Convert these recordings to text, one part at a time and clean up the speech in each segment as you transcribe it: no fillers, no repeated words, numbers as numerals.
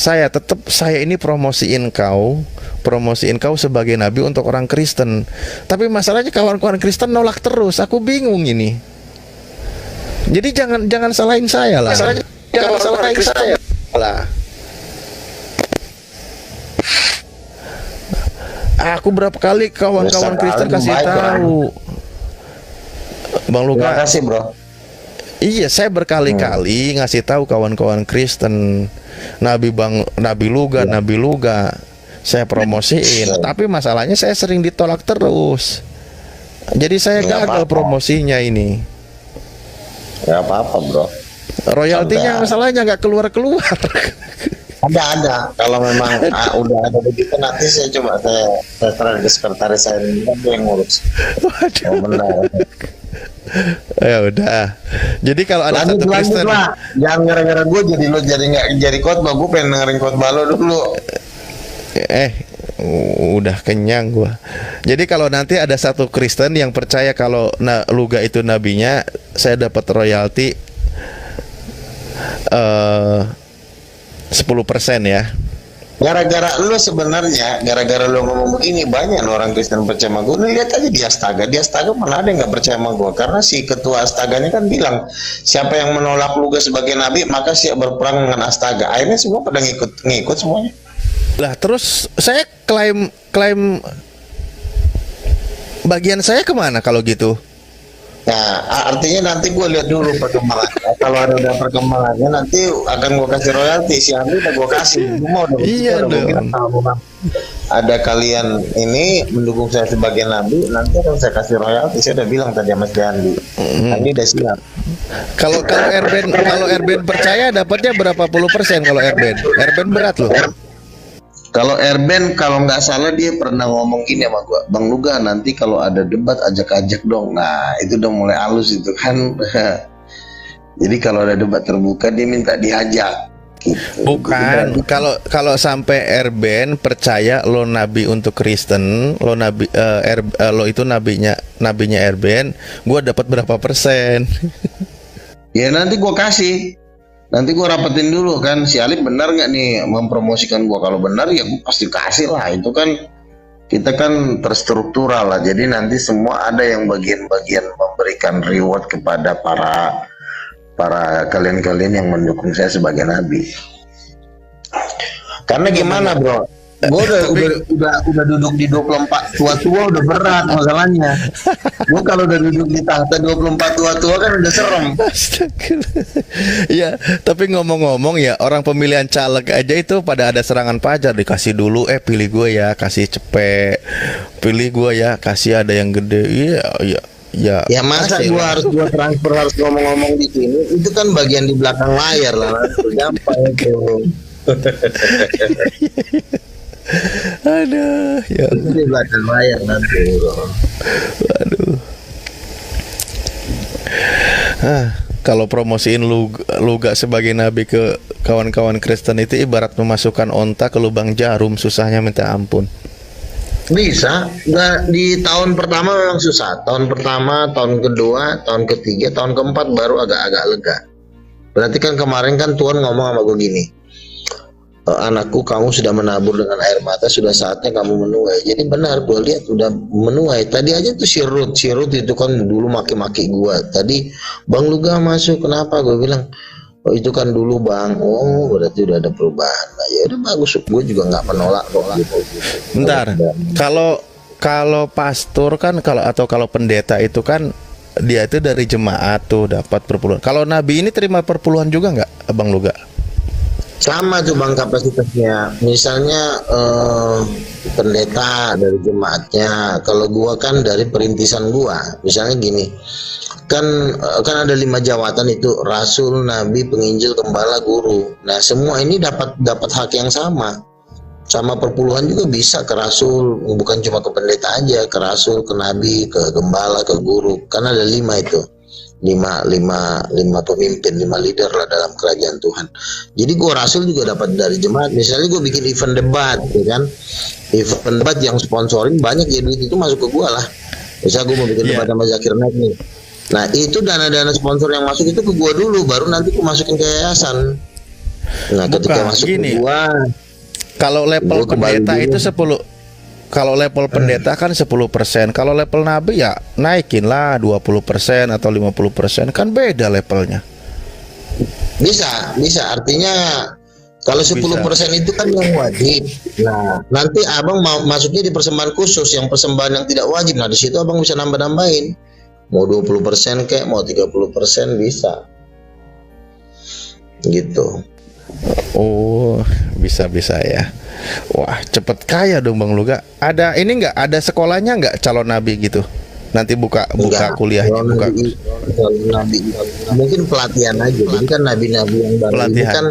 saya ini promosiin kau sebagai nabi untuk orang Kristen. Tapi masalahnya kawan-kawan Kristen nolak terus. Aku bingung ini. Jadi jangan salahin saya lah. Jangan salahin saya lah. Aku berapa kali kawan-kawan Kristen kasih tahu, Bang Luka. Terima kasih, bro. Iya, saya berkali-kali ngasih tahu kawan-kawan Kristen, Nabi Luga, Nabi Luga, saya promosiin. Tapi masalahnya saya sering ditolak terus. Jadi saya gagal promosinya ini. Gak apa-apa, bro. Royaltinya masalahnya nggak keluar. Ada. Kalau memang udah ada begitu, nanti saya coba saya serahkan ke sekretaris saya, nanti yang ngurus. Waduh. Oh, benar. Ya udah. Jadi kalau ada satu Kristen, jangan gara-gara gue jadi lo jadi nggak jadi khotbah. Gue pengen dengerin khotbah lo dulu. Udah kenyang gua. Jadi kalau nanti ada satu Kristen yang percaya kalau Luga itu nabinya, saya dapat royalti 10% ya. Gara-gara lo sebenarnya, gara-gara lo ngomong begini, banyak orang Kristen percaya sama gue. Lihat aja di Astaga mana ada yang nggak percaya sama gue, karena si ketua Astaganya kan bilang siapa yang menolak Luga sebagai nabi maka siap berperang dengan Astaga. Akhirnya semua pada ngikut semuanya. Lah terus saya klaim bagian saya kemana kalau gitu? Nah, artinya nanti gue lihat dulu perkembangannya. Kalau ada perkembangannya nanti akan gue kasih royalti. Si Andi udah gue kasih. Iya dong. Ada kalian ini mendukung saya sebagai nabi, nanti akan saya kasih royalti. Saya udah bilang tadi sama si Andi. Andi udah siap. Kalau Erben percaya dapatnya berapa puluh persen kalau Erben? Erben berat loh. Kalau Erben kalau nggak salah dia pernah ngomong gini sama gua, Bang Luga nanti kalau ada debat ajak-ajak dong. Nah itu udah mulai halus itu kan. Jadi kalau ada debat terbuka dia minta diajak. Gitu. Bukan. Kalau sampai Erben percaya lo nabi untuk Kristen, lo nabi lo itu nabinya Erben, gua dapat berapa persen? Ya nanti gua kasih. Nanti gue rapetin dulu kan, si Alif benar nggak nih mempromosikan gue. Kalau benar ya gue pasti kasih lah. Itu kan kita kan terstruktural lah. Jadi nanti semua ada yang bagian-bagian memberikan reward kepada para kalian-kalian yang mendukung saya sebagai nabi. Karena gimana bro? Gue udah duduk di 24 tua-tua udah berat masalahnya. Gue kalau udah duduk di tahta 24 tua-tua kan udah serem. Iya, tapi ngomong-ngomong ya, orang pemilihan caleg aja itu pada ada serangan pajar. Dikasih dulu, pilih gue ya, kasih cepet. Pilih gue ya, kasih ada yang gede. Iya. Ya masa gue harus transfer, harus ngomong-ngomong di sini. Itu kan bagian di belakang layar lah. Gampang itu. Aduh, ya. Itu di belakang layar nanti. Waduh. Kalau promosiin Luga sebagai nabi ke kawan-kawan Kristen itu ibarat memasukkan onta ke lubang jarum, susahnya minta ampun. Bisa, nggak di tahun pertama memang susah. Tahun pertama, tahun kedua, tahun ketiga, tahun keempat baru agak-agak lega. Berarti kan kemarin kan Tuhan ngomong sama gue gini, anakku kamu sudah menabur dengan air mata, sudah saatnya kamu menuai. Jadi benar, gue lihat sudah menuai. Tadi aja tuh si Ruth itu kan dulu maki-maki gue. Tadi Bang Luga masuk, kenapa? Gue bilang, oh itu kan dulu Bang. Oh berarti udah ada perubahan. Nah, ya udah bagus, gue juga nggak menolak gitu. Bentar, kalau pastor kan kalau pendeta itu kan dia itu dari jemaat tuh dapat perpuluhan. Kalau nabi ini terima perpuluhan juga nggak, Bang Luga? Sama tuh Bang kapasitasnya. Misalnya pendeta dari jemaatnya. Kalau gua kan dari perintisan gua. Misalnya gini, kan ada 5 jawatan itu, rasul, nabi, penginjil, gembala, guru. Nah semua ini dapat hak yang sama perpuluhan juga bisa ke rasul, bukan cuma ke pendeta aja, ke rasul, ke nabi, ke gembala, ke guru. Kan ada 5 itu. 5 pemimpin, 5 leader lah dalam kerajaan Tuhan. Jadi gue rasul juga dapat dari jemaat. Misalnya gue bikin event debat, ya kan? Event debat yang sponsoring banyak, ya duit itu masuk ke gue lah. Misalnya gue mau bikin debat sama Zakir Naik nih. Nah itu dana-dana sponsor yang masuk itu ke gue dulu, baru nanti gue masukin ke yayasan. Nah, ketika Bukan, masuk gini. ke gua Kalau level Gua ke Bali pendeta dulu. itu 10. Kalau level pendeta kan 10%. Kalau level nabi ya naikin lah 20% atau 50%, kan beda levelnya. bisa artinya kalau 10% itu kan yang wajib. Nah, nanti abang mau masuknya di persembahan khusus, yang persembahan yang tidak wajib. Nah, di situ abang bisa nambah-nambahin. Mau 20% kayak mau 30% bisa. Gitu. Oh, bisa-bisa ya. Wah, cepet kaya dong Bang Luga. Ada ini nggak? Ada sekolahnya nggak calon nabi gitu? Nanti buka Enggak, kuliahnya, kalau buka nabi mungkin pelatihan aja. Jadi kan nabi-nabi yang baru ini pelatihan. kan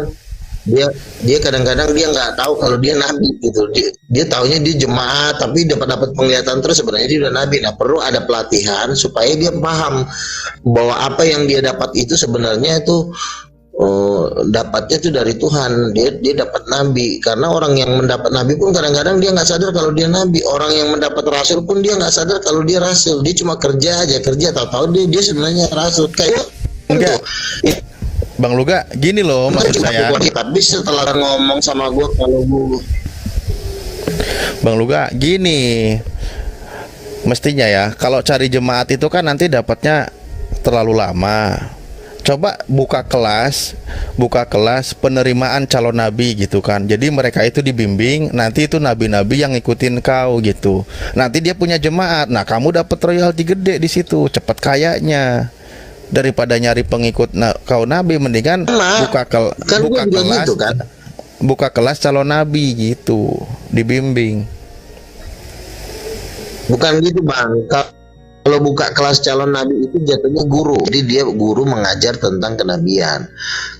dia kadang-kadang dia nggak tahu kalau dia nabi gitu. Dia taunya dia jemaat, tapi dapat penglihatan terus sebenarnya dia udah nabi. Nah, perlu ada pelatihan supaya dia paham bahwa apa yang dia dapat itu sebenarnya itu dapatnya itu dari Tuhan. Dia dapat nabi, karena orang yang mendapat nabi pun kadang-kadang dia nggak sadar kalau dia nabi. Orang yang mendapat rasul pun dia nggak sadar kalau dia rasul. Dia cuma kerja tahu-tahu dia sebenarnya rasul. Kayak Enggak. Bang Luga, gini loh maksud saya. Tapi setelah ngomong sama gue kalau gue Bang Luga, gini. Mestinya ya, kalau cari jemaat itu kan nanti dapatnya terlalu lama. Coba buka kelas penerimaan calon nabi gitu kan. Jadi mereka itu dibimbing, nanti itu nabi-nabi yang ngikutin kau gitu. Nanti dia punya jemaat. Nah, kamu dapat royalti gede di situ, cepat kayanya. Daripada nyari pengikut kau nabi, mendingan buka gua juga kelas gitu kan. buka kelas calon nabi gitu, dibimbing. Bukan gitu bang. Kalau buka kelas calon nabi itu jatuhnya guru. Jadi dia guru mengajar tentang kenabian.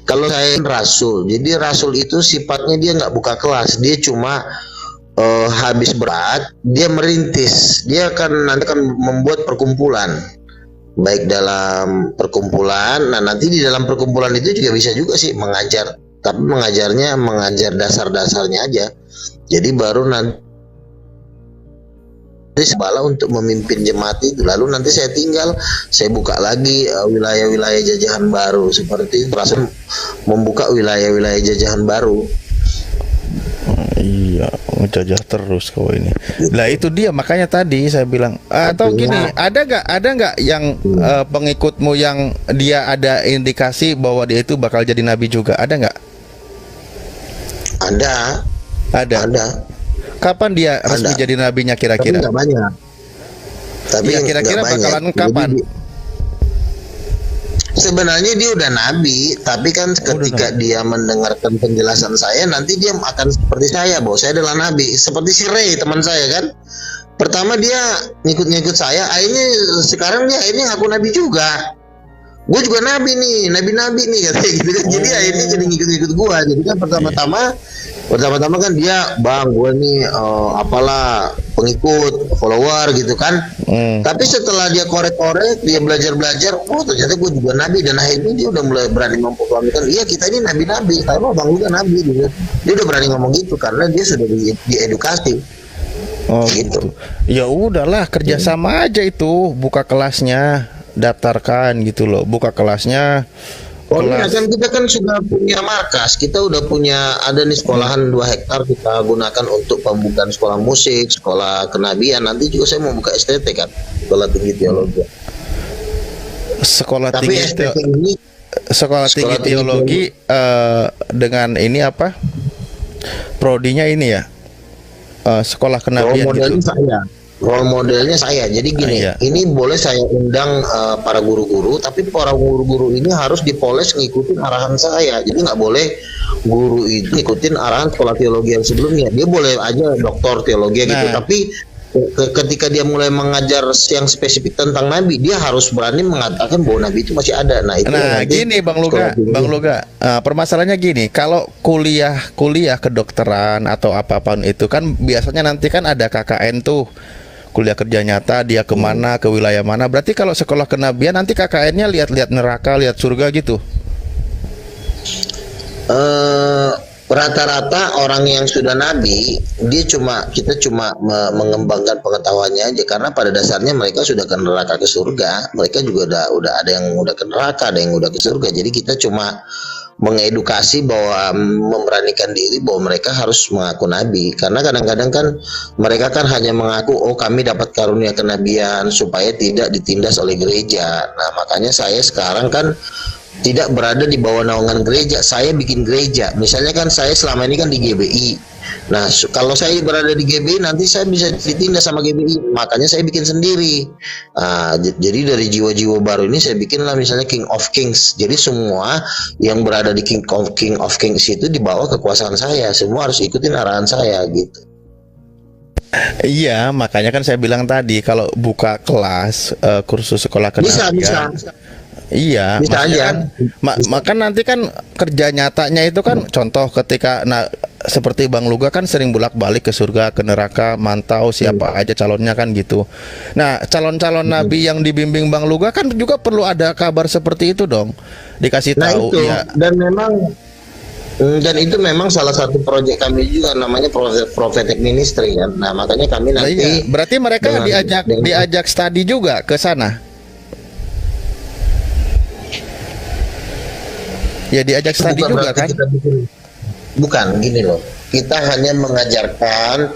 Kalau saya rasul, jadi rasul itu sifatnya dia nggak buka kelas. Dia cuma habis berat, dia merintis. Dia nanti akan membuat perkumpulan. Baik dalam perkumpulan. Nah, nanti di dalam perkumpulan itu juga bisa juga sih mengajar. Tapi mengajar dasar-dasarnya aja. Jadi baru nanti sebala untuk memimpin jemaat itu. Lalu nanti saya buka lagi wilayah-wilayah jajahan baru. Seperti itu, Rasul membuka wilayah-wilayah jajahan baru. Iya, ngejajah terus kau ini. Lah itu dia, makanya tadi saya bilang atau gini, ada nggak yang pengikutmu yang dia ada indikasi bahwa dia itu bakal jadi nabi juga? Ada nggak? Ada. Kapan dia resmi jadi nabinya kira-kira? Tapi nggak banyak. Tapi ya, kira-kira bakalan kapan? Sebenarnya dia udah nabi, tapi kan ketika dia mendengarkan penjelasan saya, nanti dia akan seperti saya, bahwa saya adalah nabi. Seperti si Ray, teman saya kan. Pertama dia ngikut saya, akhirnya sekarang dia ngaku nabi juga. Gue juga nabi nih, nabi-nabi nih katanya gitu kan. Jadi akhirnya jadi ngikut-ngikut gue. Jadi kan pertama-tama kan dia, bang, gue nih apalah pengikut, follower gitu kan. Tapi setelah dia korek-korek, dia belajar-belajar, oh ternyata gue juga nabi. Dan akhirnya dia udah mulai berani memproklamirkan, iya kita ini nabi-nabi, karena bang juga nabi gitu. Dia udah berani ngomong gitu karena dia sudah diedukasi. Oh gitu. Ya udahlah, kerjasama aja itu, buka kelasnya, daftarkan gitu loh, buka kelasnya. Iya kan, kita kan sudah punya markas, kita udah punya, ada nih sekolahan 2 hektar kita gunakan untuk pembukaan sekolah musik, sekolah kenabian. Nanti juga saya mau buka STT kan, sekolah tinggi teologi. Sekolah tinggi teologi dengan ini apa? Prodinya ini ya, sekolah kenabian gitu. Role modelnya saya. Jadi gini, ini boleh saya undang para guru-guru, tapi para guru-guru ini harus dipoles ngikutin arahan saya. Jadi nggak boleh guru itu ngikutin arahan sekolah teologi yang sebelumnya. Dia boleh aja doktor teologi gitu, tapi ketika dia mulai mengajar yang spesifik tentang nabi, dia harus berani mengatakan bahwa nabi itu masih ada. Nah itu gini Bang Luga, permasalahannya gini, kalau kuliah kedokteran atau apapun itu kan biasanya nanti kan ada KKN tuh, kuliah kerja nyata, dia kemana, ke wilayah mana. Berarti kalau sekolah kenabian nanti KKN-nya lihat neraka, lihat surga gitu. Rata-rata orang yang sudah nabi, kita cuma mengembangkan pengetahuannya aja, karena pada dasarnya mereka sudah ke neraka ke surga. Mereka juga udah ada yang udah ke neraka, ada yang udah ke surga. Jadi kita cuma mengedukasi bahwa memberanikan diri bahwa mereka harus mengaku nabi, karena kadang-kadang kan mereka kan hanya mengaku oh kami dapat karunia kenabian supaya tidak ditindas oleh gereja. Nah makanya saya sekarang kan tidak berada di bawah naungan gereja, saya bikin gereja. Misalnya kan saya selama ini kan di GBI. Nah, kalau saya berada di GBI nanti saya bisa ditindas sama GBI, makanya saya bikin sendiri. Jadi dari jiwa-jiwa baru ini saya bikinlah misalnya King of Kings. Jadi semua yang berada di King of Kings itu di bawah kekuasaan saya, semua harus ikutin arahan saya gitu. Iya, makanya kan saya bilang tadi kalau buka kelas kursus sekolah kenabian. Bisa. Iya, bisa aja. Kan, maka nanti kan kerja nyatanya itu kan contoh ketika seperti Bang Luga kan sering bolak-balik ke surga, ke neraka, mantau siapa aja calonnya kan gitu. Nah, calon-calon nabi yang dibimbing Bang Luga kan juga perlu ada kabar seperti itu dong. Dikasih tahu itu, ya. Dan itu memang salah satu proyek kami juga namanya Prophetic Ministry kan. Nah, makanya kami nanti iya. Berarti mereka diajak studi juga ke sana. Ya diajak studi juga kan? Bukan gini loh. Kita hanya mengajarkan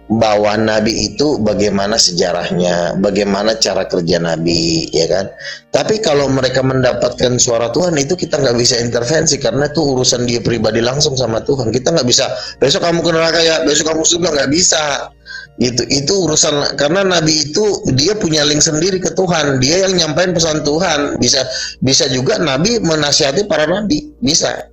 bahwa nabi itu bagaimana sejarahnya, bagaimana cara kerja nabi, ya kan. Tapi kalau mereka mendapatkan suara Tuhan itu kita nggak bisa intervensi karena itu urusan dia pribadi langsung sama Tuhan. Kita nggak bisa besok kamu ke neraka ya, besok kamu surga, nggak bisa. Itu urusan, karena nabi itu dia punya link sendiri ke Tuhan, dia yang nyampain pesan Tuhan. Bisa juga nabi menasihati para nabi, bisa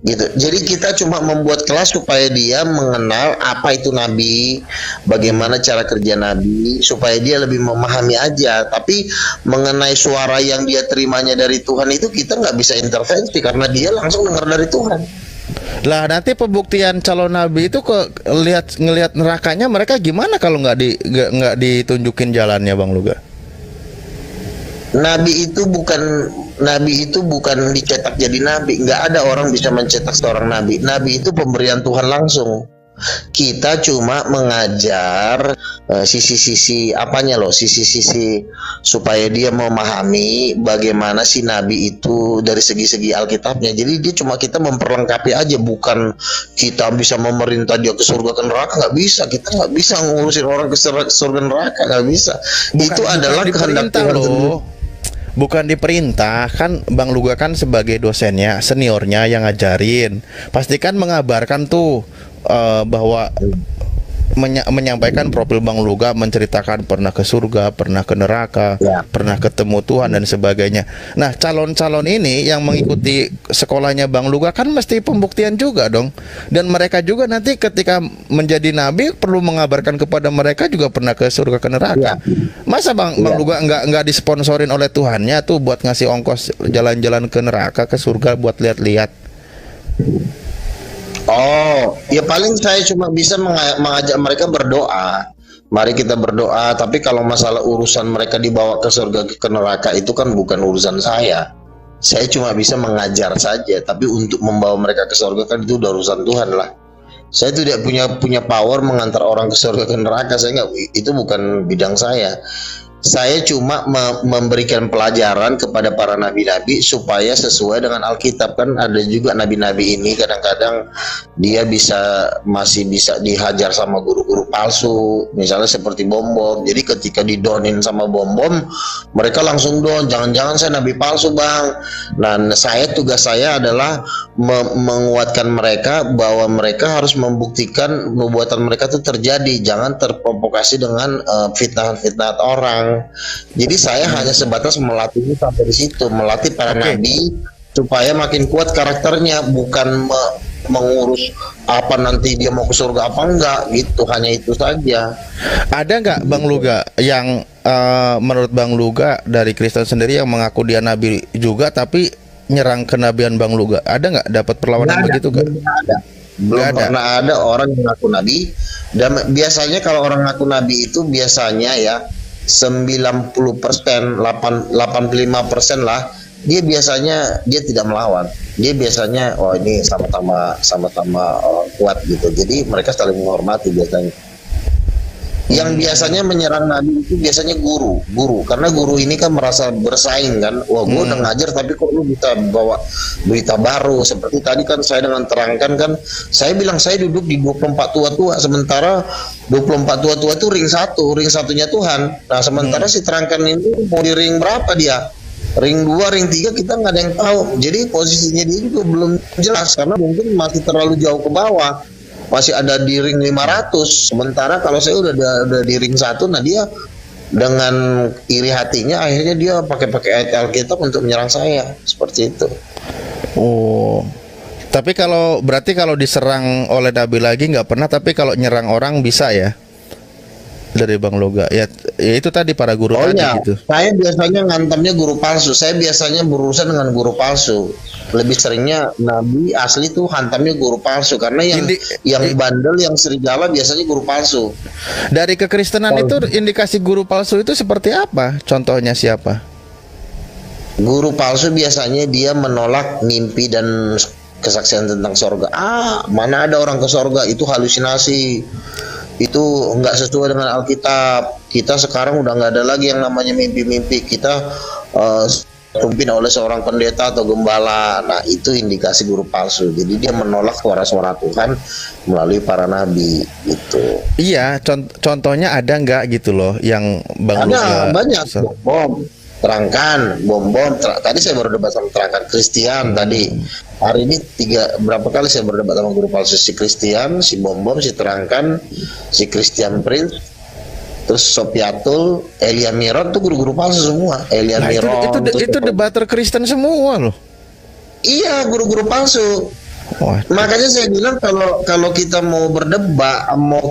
gitu. Jadi kita cuma membuat kelas supaya dia mengenal apa itu nabi, bagaimana cara kerja nabi, supaya dia lebih memahami aja. Tapi mengenai suara yang dia terimanya dari Tuhan itu kita nggak bisa intervensi karena dia langsung dengar dari Tuhan. Lah nanti pembuktian calon nabi itu ngelihat nerakanya mereka gimana kalau nggak ditunjukin jalannya, Bang Luga? Nabi itu bukan dicetak jadi nabi. Nggak ada orang bisa mencetak seorang nabi. Nabi itu pemberian Tuhan langsung. Kita cuma mengajar sisi-sisi apanya loh, sisi-sisi supaya dia memahami bagaimana si nabi itu dari segi-segi Alkitabnya. Jadi dia cuma kita memperlengkapi aja, bukan kita bisa memerintah dia ke surga ke neraka, nggak bisa. Kita nggak bisa ngurusin orang ke surga neraka, nggak bisa. Itu adalah kehendak Tuhan loh. Bukan diperintah, kan Bang Luga kan sebagai dosennya, seniornya yang ngajarin, pastikan mengabarkan tuh bahwa menyampaikan profil Bang Luga, menceritakan pernah ke surga, pernah ke neraka, pernah ketemu Tuhan dan sebagainya. Nah, calon-calon ini yang mengikuti sekolahnya Bang Luga kan mesti pembuktian juga dong. Dan mereka juga nanti ketika menjadi nabi perlu mengabarkan kepada mereka juga pernah ke surga, ke neraka. Masa Bang Luga nggak disponsorin oleh Tuhannya tuh buat ngasih ongkos jalan-jalan ke neraka, ke surga buat lihat-lihat? Oh, ya paling saya cuma bisa mengajak mereka berdoa. Mari kita berdoa, tapi kalau masalah urusan mereka dibawa ke surga ke neraka itu kan bukan urusan saya. Saya cuma bisa mengajar saja, tapi untuk membawa mereka ke surga kan itu udah urusan Tuhan lah. Saya tidak punya power mengantar orang ke surga ke neraka, saya nggak, itu bukan bidang saya. Saya cuma memberikan pelajaran kepada para nabi-nabi supaya sesuai dengan Alkitab. Kan ada juga nabi-nabi ini kadang-kadang dia masih bisa dihajar sama guru-guru palsu, misalnya seperti Bom-Bom. Jadi ketika didonin sama Bom-Bom, mereka langsung don, jangan-jangan saya nabi palsu Bang. Nah, tugas saya adalah menguatkan mereka bahwa mereka harus membuktikan nubuatan mereka itu terjadi, jangan terprovokasi dengan fitnah-fitnah orang. Jadi saya hanya sebatas melatih sampai di situ, melatih para nabi supaya makin kuat karakternya, bukan mengurus apa nanti dia mau ke surga apa enggak gitu, hanya itu saja. Ada nggak Bang Luga yang menurut Bang Luga dari Kristen sendiri yang mengaku dia nabi juga tapi nyerang kenabian Bang Luga? Ada nggak dapat perlawanan begitu nggak? Belum pernah ada orang yang ngaku nabi. Dan biasanya kalau orang ngaku nabi itu biasanya ya 90%, 85% lah, dia biasanya dia tidak melawan. Dia biasanya ini sama-sama kuat gitu. Jadi mereka saling menghormati biasanya. Yang biasanya menyerang nabi itu biasanya guru, karena guru ini kan merasa bersaing kan. Wah, gue udah ngajar tapi kok lu bisa bawa berita baru. Seperti tadi kan saya dengan terangkan kan, saya bilang saya duduk di 24 tua-tua, sementara 24 tua-tua itu ring satunya Tuhan. Nah, sementara si terangkan ini mau di ring berapa dia? Ring 2, ring 3 kita nggak ada yang tahu. Jadi posisinya dia juga belum jelas karena mungkin masih terlalu jauh ke bawah. Masih ada di ring 500. Sementara kalau saya udah di ring 1, nah dia dengan iri hatinya akhirnya dia pakai ayat Alkitab untuk menyerang saya. Seperti itu. Oh. Tapi berarti kalau diserang oleh nabi lagi nggak pernah, tapi kalau nyerang orang bisa ya? Dari Bang Loga ya itu tadi para guru tadi ya, gitu. Saya biasanya ngantamnya guru palsu. Saya biasanya berurusan dengan guru palsu. Lebih seringnya nabi asli tuh hantamnya guru palsu karena yang bandel, yang serigala biasanya guru palsu. Dari kekristenan itu indikasi guru palsu itu seperti apa? Contohnya siapa? Guru palsu biasanya dia menolak mimpi dan kesaksian tentang sorga. Mana ada orang ke sorga, itu halusinasi. Itu nggak sesuai dengan Alkitab. Kita sekarang udah nggak ada lagi yang namanya mimpi-mimpi. Kita dipimpin oleh seorang pendeta atau gembala. Nah, itu indikasi guru palsu. Jadi dia menolak suara-suara Tuhan melalui para nabi gitu. Iya, contohnya ada nggak gitu loh yang Bang Luka? Ada banyak. Bom terangkan, bom. Tadi saya baru debat sama terangkan Christian tadi. Hari ini berapa kali saya berdebat sama guru palsu, si Christian, si bom, si terangkan, si Christian Prince, terus Sopiatul, Elia Miron tuh guru-guru palsu semua. Elia Miron itu debater Kristen semua loh. Iya, guru-guru palsu. Makanya saya bilang kalau kita mau berdebat, mau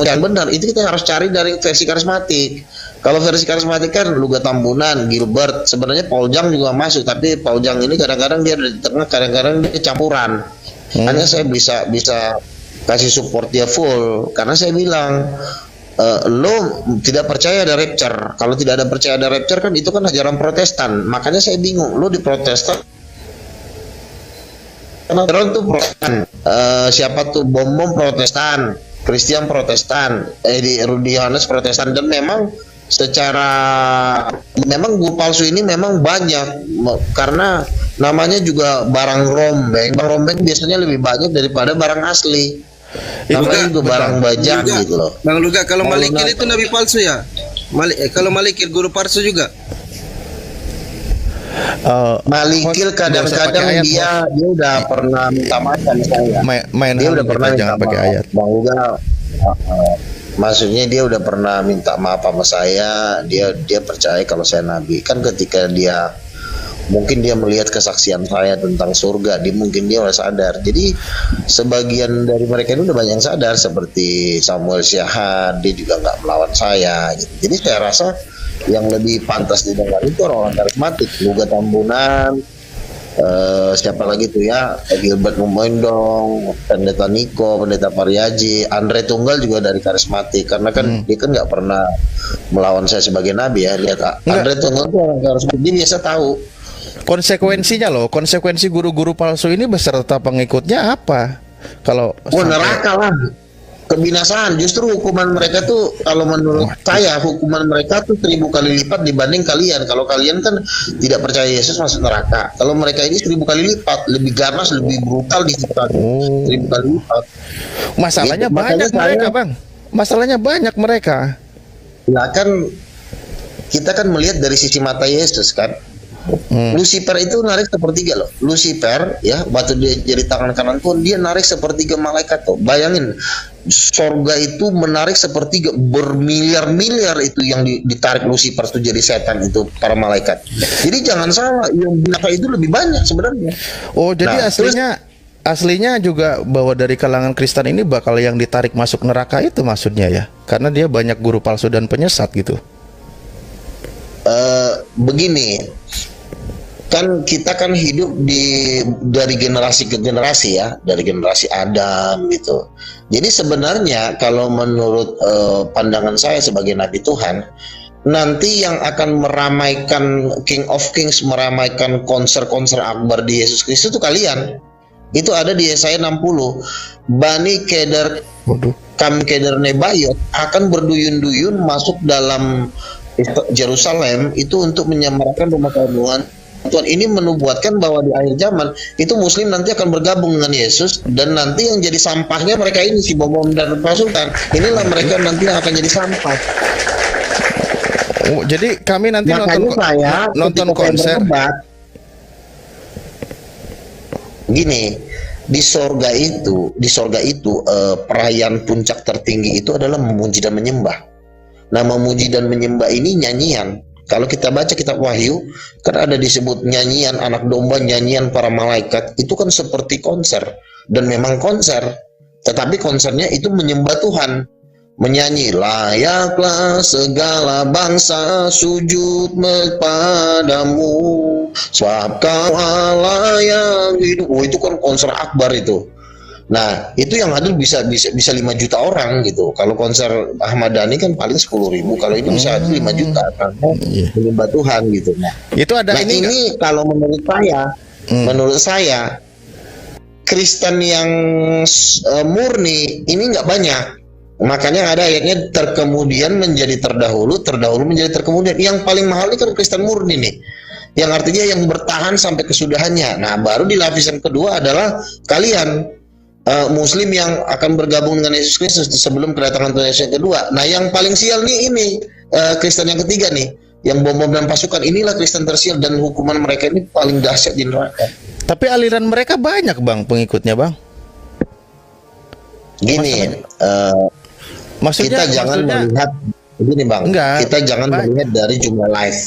yang benar, itu kita harus cari dari versi karismatik. Kalau versi karismatik kan Luga Tambunan, Gilbert, sebenarnya Paul Jang juga masuk, tapi Paul Jang ini kadang-kadang dia ada di tengah, kadang-kadang dia campuran. Hanya saya bisa kasih support dia full, karena saya bilang lo tidak percaya ada rapture. Kalau tidak ada percaya ada rapture kan itu kan ajaran Protestan. Makanya saya bingung, lo di Protestan karena tuh Protestan, siapa tuh bom Protestan, Christian Protestan, Rudy Yohanes Protestan, dan memang guru palsu ini memang banyak karena namanya juga barang rombeng. Barang rombeng biasanya lebih banyak daripada barang asli. Namanya juga barang bajak gitu loh. Bang Luga, kalau Malikir itu nabi palsu ya? Kalau Malikir guru palsu juga? Malikir kadang-kadang dia udah pernah minta maaf sama saya. Dia udah pernah minta maaf. Ayat. Bang Luga, maksudnya dia udah pernah minta maaf sama saya. Dia percaya kalau saya nabi. Kan ketika mungkin dia melihat kesaksian saya tentang surga, mungkin dia udah sadar. Jadi sebagian dari mereka itu udah banyak yang sadar, seperti Samuel Syahad, dia juga nggak melawan saya gitu. Jadi saya rasa yang lebih pantas didengar itu orang-orang karismatik. Luga Tambunan, siapa lagi tuh ya, Gilbert Mumendong, Pendeta Niko, Pendeta Pariaji, Andre Tunggal juga dari karismatik, karena kan dia kan nggak pernah melawan saya sebagai nabi ya. Lihat Andre Tunggal tuh orang karismatik, dia biasa tahu konsekuensinya loh. Konsekuensi guru-guru palsu ini beserta pengikutnya apa? Kalau neraka lah, kebinasaan. Justru hukuman mereka tuh, kalau menurut saya, hukuman mereka tuh 1000 kali lipat dibanding kalian. Kalau kalian kan tidak percaya Yesus masuk neraka. Kalau mereka ini 1000 kali lipat, lebih ganas, lebih brutal disiksa. 1000 kali lipat. Masalahnya gitu. Banyak mereka, Bang. Masalahnya banyak mereka. Ya kan, kita kan melihat dari sisi mata Yesus kan. Lucifer itu narik sepertiga loh. Lucifer ya, waktu dia jadi tangan kanan Tuhan, dia narik sepertiga malaikat tuh. Bayangin, sorga itu menarik sepertiga, bermiliar-miliar itu yang ditarik Lucifer tuh jadi setan itu, para malaikat. Jadi jangan salah, yang binasa itu lebih banyak sebenarnya. Oh, jadi aslinya juga bahwa dari kalangan Kristen ini bakal yang ditarik masuk neraka itu maksudnya ya, karena dia banyak guru palsu dan penyesat gitu. Begini, kan kita kan hidup dari generasi ke generasi ya, dari generasi Adam gitu. Jadi sebenarnya kalau menurut pandangan saya sebagai nabi Tuhan, nanti yang akan meramaikan King of Kings, meramaikan konser-konser akbar di Yesus Kristus itu kalian. Itu ada di Yesaya 60. Bani Kedar Kamkeder Nebayot akan berduyun-duyun masuk dalam Yerusalem itu untuk menyamarakan rumah Tuhan. Tuhan ini menubuatkan bahwa di akhir zaman itu Muslim nanti akan bergabung dengan Yesus, dan nanti yang jadi sampahnya mereka ini si bom dan pasukan. Inilah mereka nanti yang akan jadi sampah. Oh, jadi kami nanti Makanya nonton konser. Gini, di sorga itu perayaan puncak tertinggi itu adalah memuji dan menyembah. Nah, memuji dan menyembah ini nyanyian. Kalau kita baca kitab Wahyu, kan ada disebut nyanyian anak domba, nyanyian para malaikat. Itu kan seperti konser, dan memang konser. Tetapi konsernya itu menyembah Tuhan. Menyanyi, layaklah segala bangsa sujud padamu, sebab kau Allah yang hidup. Oh, itu kan konser akbar itu. Nah, itu yang hadir bisa 5 juta orang gitu. Kalau konser Ahmad Dhani kan paling 10.000. Kalau ini bisa hadir 5 juta karena menyembah Tuhan gitu. Nah, itu ada ini kalau menurut saya Kristen yang murni ini nggak banyak. Makanya ada ayatnya terkemudian menjadi terdahulu, terdahulu menjadi terkemudian. Yang paling mahal ini kan Kristen murni nih, yang artinya yang bertahan sampai kesudahannya. Nah, baru di lapisan kedua adalah kalian Muslim yang akan bergabung dengan Yesus Kristus sebelum kedatangan Tuhan Yesus yang kedua. Nah, yang paling sial nih ini Kristen yang ketiga nih, yang bom dan pasukan. Inilah Kristen tersial, dan hukuman mereka ini paling dahsyat di neraka. Tapi aliran mereka banyak, Bang, pengikutnya, Bang. Gini, maksudnya kita jangan melihat begini, Bang. Enggak, kita jangan melihat dari jumlah live.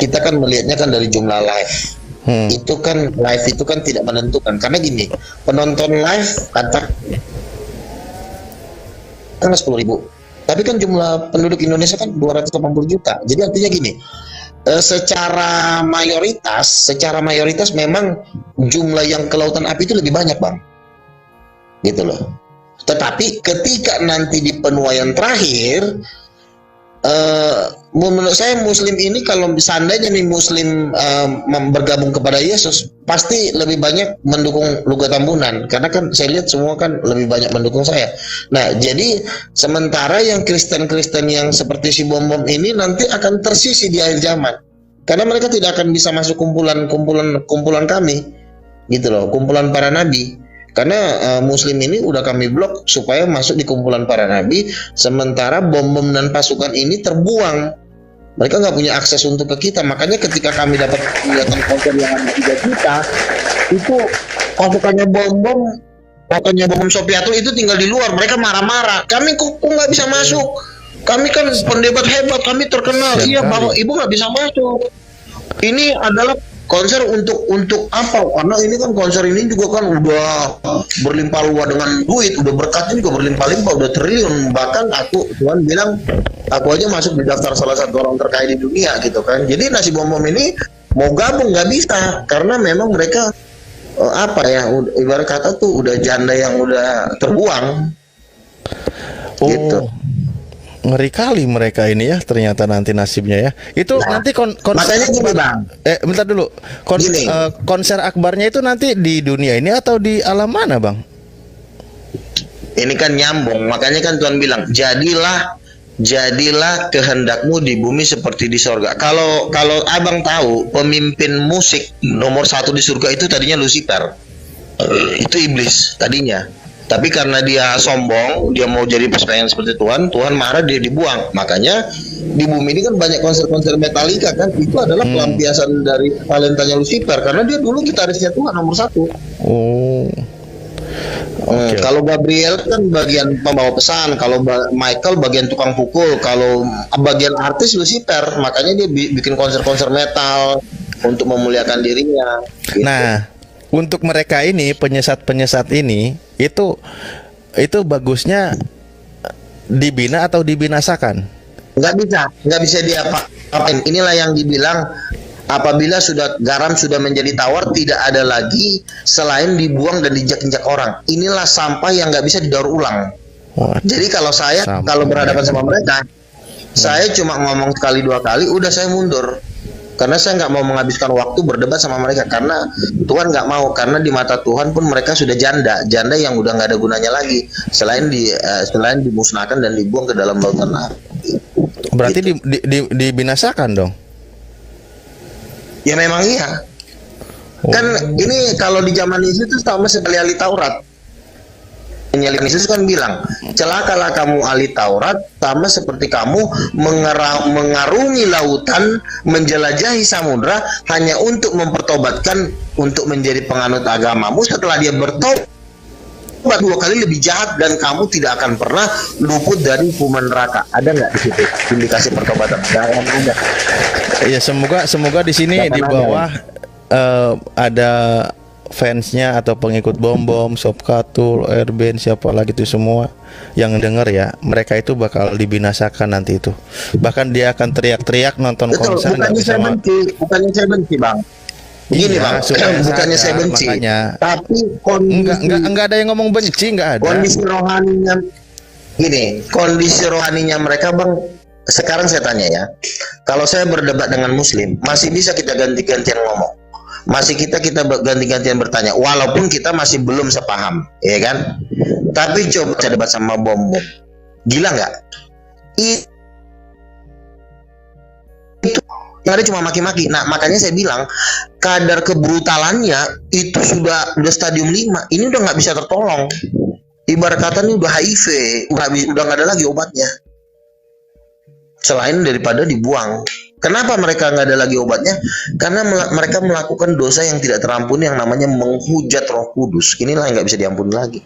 Kita kan melihatnya kan dari jumlah live. Itu kan live itu kan tidak menentukan, karena gini, penonton live kata kan 10.000, tapi kan jumlah penduduk Indonesia kan 280 juta. Jadi artinya gini, secara mayoritas memang jumlah yang ke lautan api itu lebih banyak, Bang, gitu loh. Tetapi ketika nanti di penuaian terakhir, menurut saya Muslim ini kalau seandainya nih Muslim bergabung kepada Yesus, pasti lebih banyak mendukung Luga Tambunan, karena kan saya lihat semua kan lebih banyak mendukung saya. Nah, jadi sementara yang Kristen-Kristen yang seperti si bom-bom ini nanti akan tersisi di akhir zaman, karena mereka tidak akan bisa masuk kumpulan kami, gitu loh, kumpulan para nabi. Karena Muslim ini udah kami blok supaya masuk di kumpulan para nabi, sementara bom-bom dan pasukan ini terbuang. Mereka nggak punya akses untuk ke kita. Makanya ketika kami dapat kelihatan konser yang ada 3 juta, itu pasukannya bom-bom Sopiatul itu tinggal di luar. Mereka marah-marah. Kami kok nggak bisa masuk? Kami kan pendebat hebat, kami terkenal. Iya, Bapak Ibu nggak bisa masuk. Ini adalah konser untuk apa? Karena ini kan konser ini juga kan udah berlimpah ruah dengan duit, udah berkatnya juga berlimpah-limpah, udah triliun. Bahkan Tuhan bilang aku aja masuk di daftar salah satu orang terkaya di dunia gitu kan. Jadi nasi bom-bom ini mau gabung nggak bisa, karena memang mereka ibarat kata tuh udah janda yang udah terbuang. Gitu. Ngeri kali mereka ini ya, ternyata nanti nasibnya ya. Itu nanti makanya gini, Bang. Bentar dulu. Konser akbarnya itu nanti di dunia ini atau di alam mana, Bang? Ini kan nyambung. Makanya kan Tuhan bilang, jadilah kehendakmu di bumi seperti di sorga. Kalau Abang tahu, pemimpin musik nomor 1 di surga itu tadinya Lucifer. Itu iblis tadinya. Tapi karena dia sombong, dia mau jadi pengen seperti Tuhan marah, dia dibuang. Makanya di bumi ini kan banyak konser-konser Metallica kan, itu adalah pelampiasan dari talentanya Lucifer, karena dia dulu gitarisnya Tuhan nomor 1. Kalau Gabriel kan bagian pembawa pesan, kalau Michael bagian tukang pukul, kalau bagian artis Lucifer, makanya dia bikin konser-konser metal untuk memuliakan dirinya. Gitu. Nah, untuk mereka ini penyesat ini itu bagusnya dibina atau dibinasakan? Nggak bisa diapa-apain. Inilah yang dibilang apabila garam sudah menjadi tawar, tidak ada lagi selain dibuang dan dijak-injak orang. Inilah sampah yang nggak bisa didaur ulang. Jadi kalau berhadapan sama mereka, saya cuma ngomong sekali 2 kali, udah saya mundur. Karena saya nggak mau menghabiskan waktu berdebat sama mereka, karena Tuhan nggak mau, karena di mata Tuhan pun mereka sudah janda yang udah nggak ada gunanya lagi selain dimusnahkan dan dibuang ke dalam lautan api. Berarti dibinasakan dong. Ya memang iya. Kan ini kalau di zaman Yesus itu sama sekali ahli Taurat. Yesus kan bilang, celakalah kamu ahli Taurat, sama seperti kamu mengarungi lautan, menjelajahi samudra hanya untuk mempertobatkan, untuk menjadi penganut agamamu. Setelah dia bertobat 2 kali lebih jahat, dan kamu tidak akan pernah luput dari hukuman neraka. Ada nggak di situ indikasi pertobatan? Jangan ada. Ya semoga di sini di bawah ada fansnya atau pengikut Bom, Sopkatul, Erben, siapa lagi itu semua yang denger ya, mereka itu bakal dibinasakan nanti itu. Bahkan dia akan teriak-teriak nonton konser nggak bisa. Bukannya saya benci bang. Begini iya, bang, bukannya saya benci, makanya. Tapi enggak ada yang ngomong benci, enggak ada. Kondisi rohaninya mereka bang. Sekarang saya tanya ya, kalau saya berdebat dengan Muslim, masih bisa kita ganti-gantian ngomong, masih kita ganti-gantian bertanya, walaupun kita masih belum sepaham, ya kan? Tapi coba saya debat sama Bom, gila nggak? Itu yang ada cuma maki-maki. Nah makanya saya bilang kadar kebrutalannya itu sudah stadium 5. Ini udah nggak bisa tertolong. Ibarat kata ini udah HIV, udah nggak ada lagi obatnya. Selain daripada dibuang. Kenapa mereka nggak ada lagi obatnya? Karena mereka melakukan dosa yang tidak terampuni yang namanya menghujat Roh Kudus. Inilah yang nggak bisa diampuni lagi.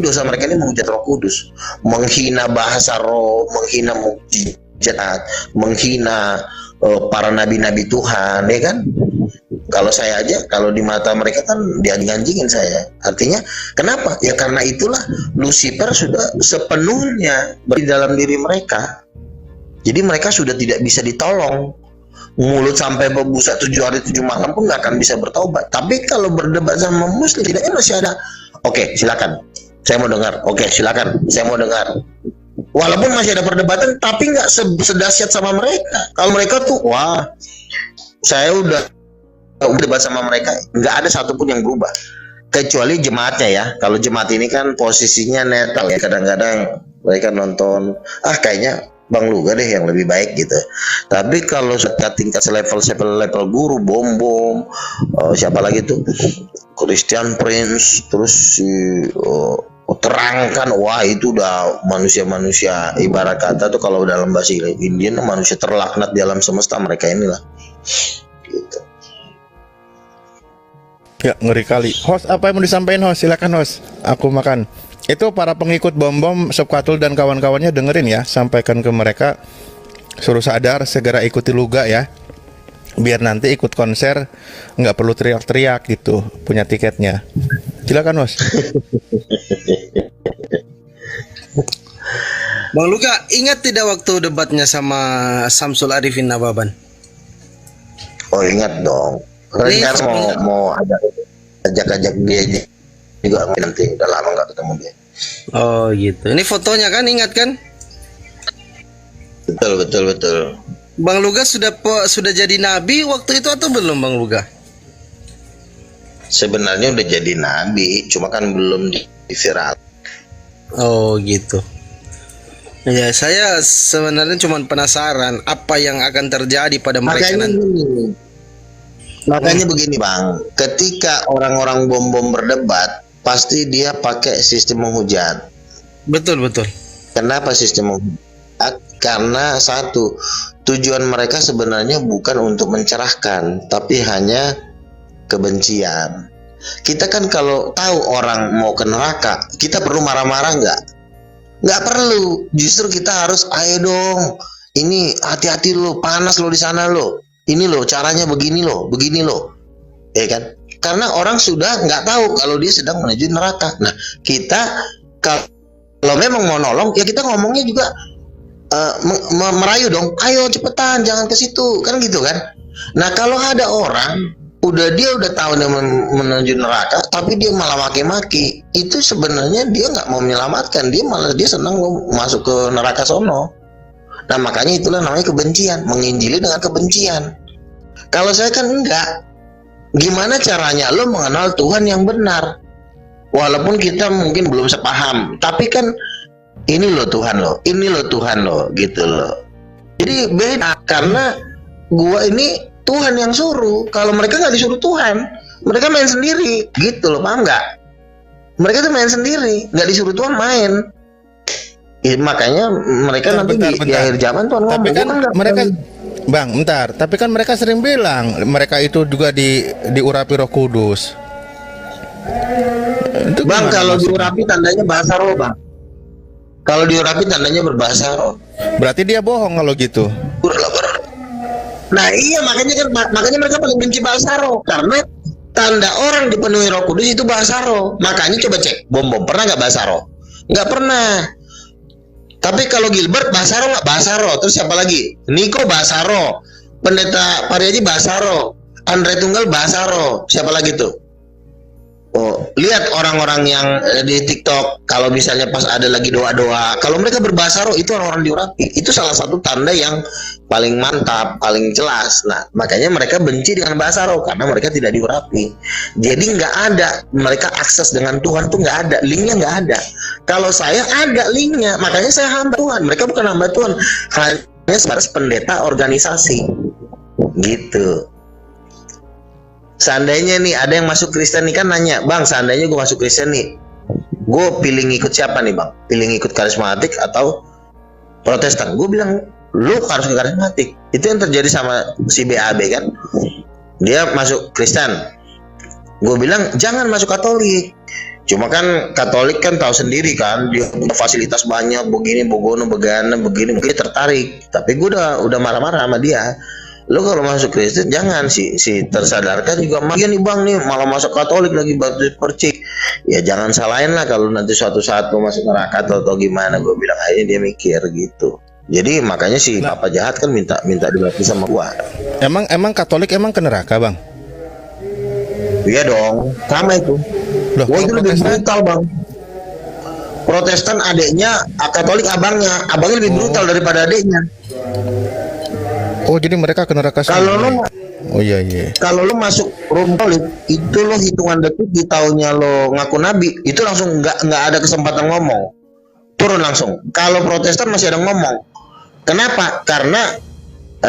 Dosa mereka ini menghujat Roh Kudus, menghina bahasa roh, menghina mukjizat, menghina para nabi-nabi Tuhan, ya kan? Kalau saya aja, kalau di mata mereka kan dianjing-anjingin saya. Artinya, kenapa? Ya karena itulah Lucifer sudah sepenuhnya di dalam diri mereka. Jadi mereka sudah tidak bisa ditolong. Mulut sampai berbusa 7 hari 7 malam pun nggak akan bisa bertobat. Tapi kalau berdebat sama Muslim, tidaknya masih ada. Oke, silakan. Saya mau dengar. Oke, silakan. Saya mau dengar. Walaupun masih ada perdebatan, tapi nggak sedahsyat sama mereka. Kalau mereka tuh, wah, saya udah debat sama mereka, nggak ada satupun yang berubah. Kecuali jemaatnya ya. Kalau jemaat ini kan posisinya netral ya. Kadang-kadang mereka nonton, kayaknya Bang Luga deh yang lebih baik gitu. Tapi kalau tingkat level guru, Bom, siapa lagi tuh, Christian Prince, terus si terangkan, wah itu udah manusia-manusia, ibarat kata tuh kalau dalam bahasa Indian manusia terlaknat di alam semesta, mereka inilah gitu. Ya ngeri kali. Host, apa yang mau disampaikan host? Silakan host. Aku makan. Itu para pengikut Bom, Sopkatul dan kawan-kawannya dengerin ya, sampaikan ke mereka, suruh sadar, segera ikuti Luga ya, biar nanti ikut konser nggak perlu teriak-teriak gitu, punya tiketnya. Silakan host. Bang Luga, ingat tidak waktu debatnya sama Samsul Arifin Nababan? Oh ingat dong. Karena mau ajak dia juga nanti, udah lama nggak ketemu dia. Oh gitu. Ini fotonya kan, ingat kan? Betul. Bang Luga sudah jadi nabi waktu itu atau belum Bang Luga? Sebenarnya udah jadi nabi, cuma kan belum di viral. Oh gitu. Ya saya sebenarnya cuma penasaran apa yang akan terjadi pada mereka nanti. Makanya begini Bang, ketika orang-orang Bom berdebat, pasti dia pakai sistem menghujat. Betul. Kenapa sistem menghujat? Karena satu, tujuan mereka sebenarnya bukan untuk mencerahkan, tapi hanya kebencian. Kita kan kalau tahu orang mau ke neraka, kita perlu marah-marah nggak? Nggak perlu. Justru kita harus, ayo dong, ini hati-hati lo, panas lo di sana lo. Ini loh caranya begini loh, ya kan? Karena orang sudah nggak tahu kalau dia sedang menuju neraka. Nah, kita kalau memang mau nolong, ya kita ngomongnya juga merayu dong. Ayo cepetan, jangan ke situ, kan gitu kan? Nah, kalau ada orang dia udah tahu dia menuju neraka, tapi dia malah maki-maki, itu sebenarnya dia nggak mau menyelamatkan, dia senang masuk ke neraka sono. Nah makanya itulah namanya kebencian, menginjili dengan kebencian. Kalau saya kan enggak. Gimana caranya lo mengenal Tuhan yang benar? Walaupun kita mungkin belum sepaham, tapi kan ini loh Tuhan lo, ini loh Tuhan lo, gitu loh. Jadi beda, karena gua ini Tuhan yang suruh. Kalau mereka nggak disuruh Tuhan, mereka main sendiri, gitu loh, paham nggak? Mereka tuh main sendiri, nggak disuruh Tuhan main. Makanya mereka nanti di akhir zaman Tuhan ngomong. Tapi kan mereka, Bang, bentar. Tapi kan mereka sering bilang mereka itu juga diurapi Roh Kudus. Itu Bang, kalau diurapi tandanya bahasa roh, Bang. Kalau diurapi tandanya berbahasa roh. Berarti dia bohong kalau gitu. Nah iya, makanya mereka paling benci bahasa roh, karena tanda orang dipenuhi Roh Kudus itu bahasa roh. Makanya coba cek, bom pernah nggak bahasa roh? Nggak pernah. Tapi kalau Gilbert bahasa roh nggak? Bahasa roh. Terus siapa lagi? Niko bahasa roh. Pendeta Pariaji bahasa roh. Andre Tunggal bahasa roh. Siapa lagi tuh? Oh, lihat orang-orang yang di TikTok, kalau misalnya pas ada lagi doa-doa, kalau mereka berbahasa roh itu orang-orang diurapi. Itu salah satu tanda yang paling mantap, paling jelas. Nah, makanya mereka benci dengan bahasa roh karena mereka tidak diurapi. Jadi nggak ada, mereka akses dengan Tuhan tuh nggak ada, linknya nggak ada. Kalau saya ada linknya, makanya saya hamba Tuhan. Mereka bukan hamba Tuhan, hanya sebatas pendeta organisasi, gitu. Seandainya nih ada yang masuk Kristen nih, kan nanya, Bang, seandainya gue masuk Kristen nih, gue pilih ngikut siapa nih, Bang? Pilih ngikut karismatik atau Protestan? Gue bilang, lu harus ke karismatik. Itu yang terjadi sama si BAB kan. Dia masuk Kristen, gue bilang jangan masuk Katolik. Cuma kan Katolik kan tahu sendiri kan, dia punya fasilitas banyak, begini, begono, begana, begini, mungkin tertarik. Tapi gue udah marah-marah sama dia. Lo kalau masuk Kristen jangan si tersadarkan juga, iya nih Bang nih malah masuk Katolik lagi baptis percik. Ya jangan salahin lah kalau nanti suatu saat lo masuk neraka atau gimana. Gue bilang akhirnya dia mikir gitu. Jadi makanya si papa jahat kan minta dibaptis sama gua. Emang Katolik emang ke neraka, Bang? Iya dong, sama itu. Loh, Wah, itu lebih brutal, Bang. Protestan adiknya, Katolik abangnya lebih brutal daripada adiknya. Oh, jadi mereka ke neraka Kalau lo, oh iya. Kalau lo masuk Rom Katolik, itu lo hitungan detik di tahunnya lo ngaku nabi, itu langsung nggak ada kesempatan ngomong, turun langsung. Kalau Protestan masih ada ngomong. Kenapa? Karena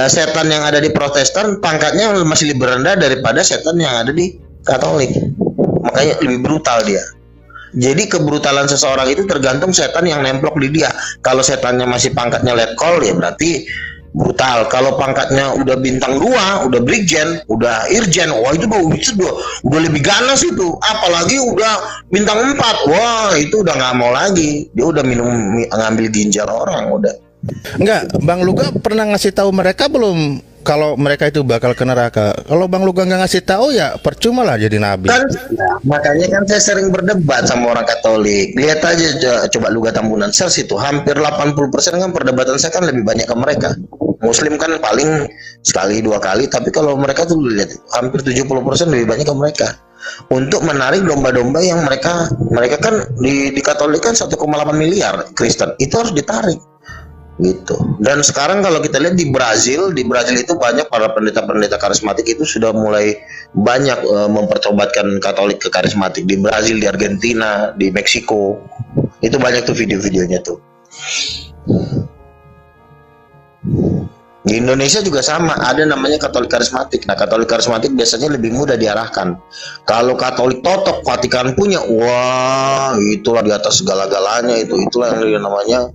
setan yang ada di Protestan pangkatnya masih lebih rendah daripada setan yang ada di Katolik. Makanya lebih brutal dia. Jadi kebrutalan seseorang itu tergantung setan yang nemplok di dia. Kalau setannya masih pangkatnya letkol, ya berarti brutal. Kalau pangkatnya udah bintang 2, udah brigjen, udah irjen, wah itu udah lebih ganas itu. Apalagi udah bintang 4, wah itu udah nggak mau lagi. Dia udah ngambil ginjal orang udah. Enggak, Bang Luga pernah ngasih tahu mereka belum kalau mereka itu bakal ke neraka? Kalau Bang Luga nggak ngasih tahu ya percuma lah jadi nabi. Kan, makanya kan saya sering berdebat sama orang Katolik. Lihat aja coba Luga Tambunan Sales itu hampir 80% kan perdebatan saya kan lebih banyak ke mereka. Muslim kan paling sekali 2 kali, tapi kalau mereka tuh lihat hampir 70% lebih banyak ke mereka. Untuk menarik domba-domba yang mereka kan di Katolik kan 1,8 miliar Kristen, itu harus ditarik. Gitu. Dan sekarang kalau kita lihat di Brazil itu banyak para pendeta karismatik itu sudah mulai banyak mempertobatkan Katolik ke karismatik di Brazil, di Argentina, di Meksiko. Itu banyak tuh video-videonya tuh. Di Indonesia juga sama, ada namanya Katolik karismatik. Nah, Katolik karismatik biasanya lebih mudah diarahkan. Kalau Katolik totok Vatikan punya, wah, itulah di atas segala-galanya itulah yang namanya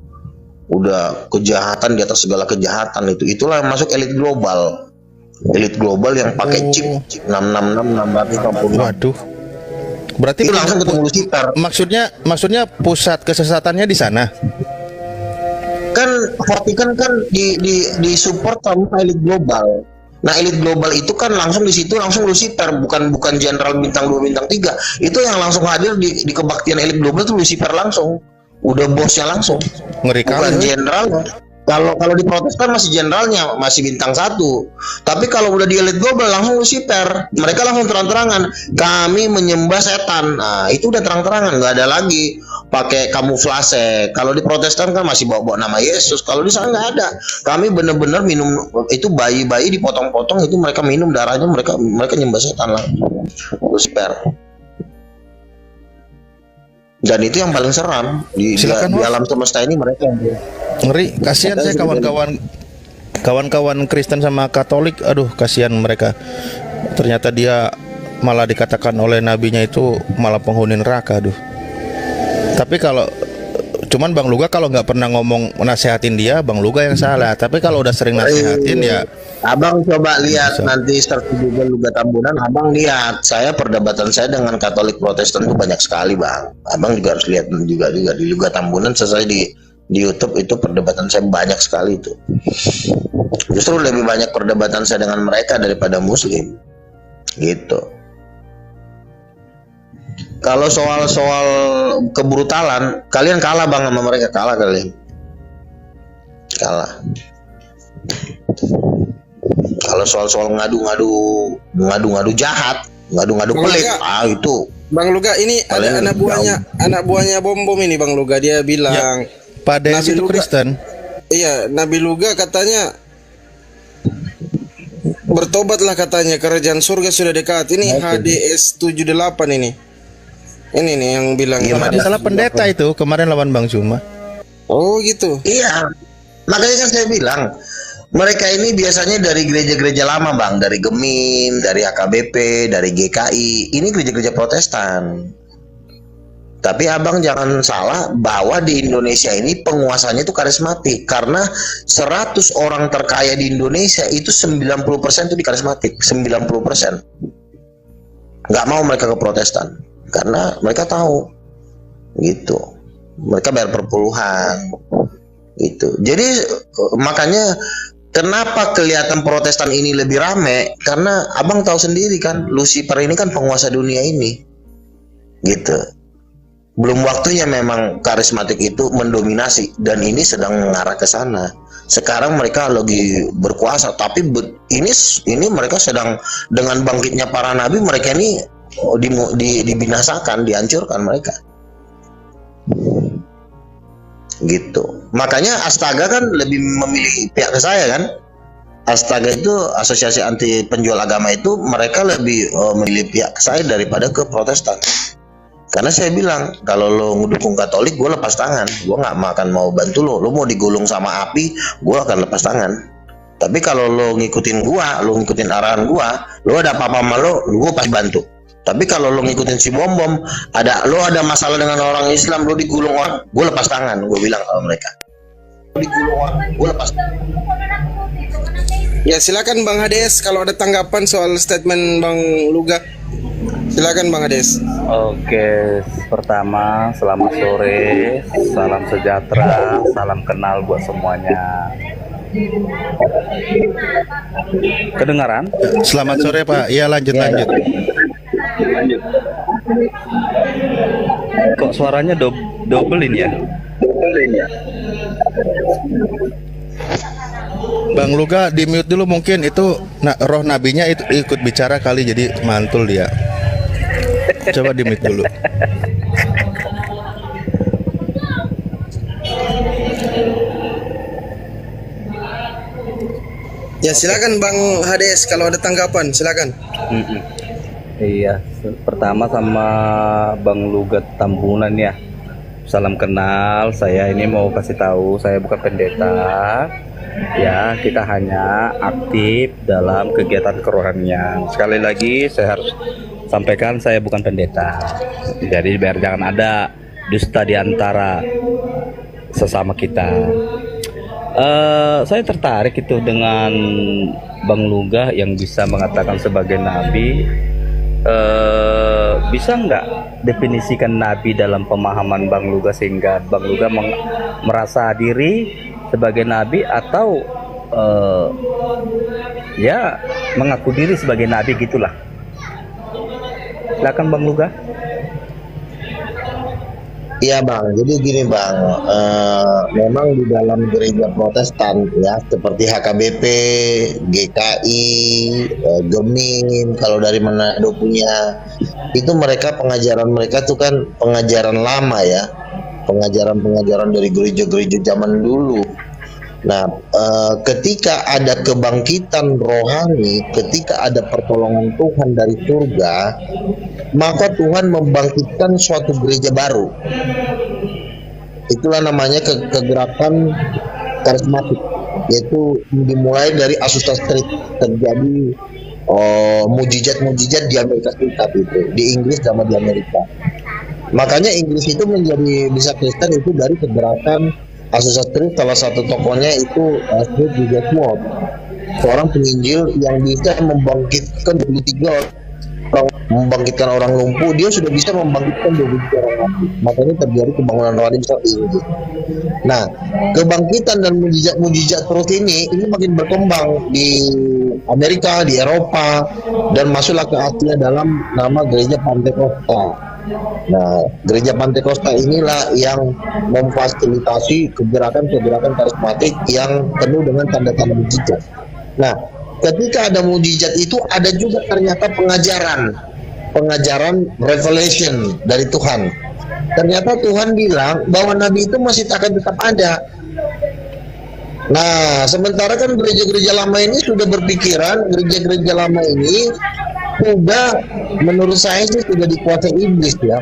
udah kejahatan di atas segala kejahatan itulah yang masuk elit global yang pakai chip 666 666. Waduh, berarti itu langsung ketemu Lucifer. Maksudnya pusat kesesatannya di sana kan. Vatikan kan di support sama elit global. Nah, elit global itu kan langsung di situ langsung Lucifer, bukan jenderal bintang 2 bintang 3. Itu yang langsung hadir di kebaktian elit global itu Lucifer langsung. Udah bosnya langsung, ngeri kali. Bukan jenderal. Kalau di Protestan masih jenderalnya, masih bintang 1. Tapi kalau udah di elit global langsung Lucifer. Mereka langsung terang-terangan, kami menyembah setan. Nah, itu udah terang-terangan, nggak ada lagi pakai kamuflase. Kalau di Protestan kan masih bawa-bawa nama Yesus. Kalau di sana nggak ada. Kami benar-benar minum itu, bayi-bayi dipotong-potong itu mereka minum darahnya, mereka nyembah setan lah. Lucifer. Dan itu yang paling seram di alam semesta ini, mereka yang ngeri. Kasihan saya kawan-kawan Kristen sama Katolik. Aduh, kasihan mereka. Ternyata dia malah dikatakan oleh nabinya itu malah penghuni neraka. Aduh. Tapi kalau cuman Bang Luga kalau nggak pernah ngomong nasehatin dia, Bang Luga yang salah. Tapi kalau udah sering nasehatin ya. Abang coba lihat nanti search Google Luga Tambunan, abang lihat saya perdebatan saya dengan Katolik Protestan itu banyak sekali, Bang. Abang juga harus lihat juga di Luga Tambunan, sesuai di YouTube itu perdebatan saya banyak sekali itu. Justru lebih banyak perdebatan saya dengan mereka daripada Muslim. Gitu. Kalau soal kebrutalan, kalian kalah, Bang, sama mereka, kalah kalian. Kalah. Kalau soal ngadu-ngadu jahat, ngadu-ngadu pelit, itu. Bang Luga, ini ada anak buahnya Bom ini, Bang Luga, dia bilang pada itu Kristen. Iya, Nabi Luga katanya bertobatlah, katanya kerajaan surga sudah dekat. Ini HDS 78 ini. Ini nih yang bilang. Iya, salah pendeta itu kemarin lawan Bang Cuma. Oh gitu. Iya. Makanya kan saya bilang, mereka ini biasanya dari gereja-gereja lama, Bang, dari Gemim, dari AKBP, dari GKI. Ini gereja-gereja Protestan. Tapi abang jangan salah bahwa di Indonesia ini penguasanya itu karismatik. Karena 100 orang terkaya di Indonesia itu 90% itu di karismatik. 90%. Nggak mau mereka ke Protestan. Karena mereka tahu. Gitu. Mereka bayar perpuluhan. Gitu. Jadi makanya kenapa kelihatan Protestan ini lebih rame? Karena abang tahu sendiri kan, Lucifer ini kan penguasa dunia ini. Gitu. Belum waktunya memang karismatik itu mendominasi, dan ini sedang mengarah ke sana. Sekarang mereka lagi berkuasa, tapi ini mereka sedang dengan bangkitnya para nabi, mereka ini dibinasakan, dihancurkan mereka. Gitu. Makanya Astaga kan lebih memilih pihak ke saya kan. Astaga itu asosiasi anti penjual agama itu, mereka lebih memilih pihak ke saya daripada ke Protestan. Karena saya bilang, kalau lo ngedukung Katolik, gue lepas tangan. Gue nggak akan mau bantu lo. Lo mau digulung sama api, gue akan lepas tangan. Tapi kalau lo ngikutin gue, lo ngikutin arahan gue, lo ada apa-apa sama lo, gue pasti bantu. Tapi kalau lo ngikutin si Bom, lo ada masalah dengan orang Islam, lo digulung orang, gue lepas tangan. Gue bilang sama mereka, lo digulung orang, gue lepas tangan. Ya silakan Bang Hades, kalau ada tanggapan soal statement Bang Luga. Silakan Bang Hades. Oke, pertama selamat sore, salam sejahtera, salam kenal buat semuanya. Kedengaran? Selamat sore Pak. Iya, lanjut. Kok suaranya double ini ya? Bang Luga di mute dulu, mungkin itu roh nabinya itu ikut bicara kali, jadi mantul dia. Coba di mute dulu. Ya silakan Bang Hades, kalau ada tanggapan silakan. Iya, pertama sama Bang Luga Tambunan ya. Salam kenal, saya ini mau kasih tahu saya bukan pendeta. Ya, kita hanya aktif dalam kegiatan kerohanian. Sekali lagi saya harus sampaikan, saya bukan pendeta. Jadi biar jangan ada dusta di antara sesama kita. Saya tertarik itu dengan Bang Luga yang bisa mengatakan sebagai nabi. Bisa nggak definisikan nabi dalam pemahaman Bang Luga, sehingga Bang Luga merasa diri sebagai nabi, atau ya mengaku diri sebagai nabi gitulah. Silakan Bang Luga. Iya Bang, jadi gini Bang, memang di dalam gereja Protestan ya, seperti HKBP, GKI, Gemim, kalau dari Manado punya, itu mereka pengajaran mereka tuh kan pengajaran lama ya, pengajaran-pengajaran dari gereja-gereja zaman dulu. Nah, ketika ada kebangkitan rohani, ketika ada pertolongan Tuhan dari surga, maka Tuhan membangkitkan suatu gereja baru. Itulah namanya kegerakan karismatik, yaitu dimulai dari Azusa Street. Terjadi mujizat-mujizat di Amerika Serikat itu, di Inggris sama di Amerika. Makanya Inggris itu menjadi bisa Kristen itu dari kegerakan Azusa Street. Salah satu tokohnya itu Street Wigglesworth, seorang penginjil yang bisa membangkitkan 23 orang, membangkitkan orang lumpuh. Dia sudah bisa membangkitkan 23 orang mati. Makanya terjadi pembangunan rohani besar di Inggris. Nah, kebangkitan dan mujizat-mujizat terus ini makin berkembang di Amerika, di Eropa, dan masuklah ke Asia dalam nama Gereja Pantekosta. Nah, Gereja Pantekosta inilah yang memfasilitasi kegerakan-kegerakan karismatik yang penuh dengan tanda-tanda mujizat. Nah, ketika ada mujizat itu ada juga ternyata pengajaran revelation dari Tuhan. Ternyata Tuhan bilang bahwa nabi itu masih akan tetap ada. Nah, sementara kan gereja-gereja lama ini sudah berpikiran, gereja-gereja lama ini sudah, menurut saya sih sudah dikuasai iblis ya.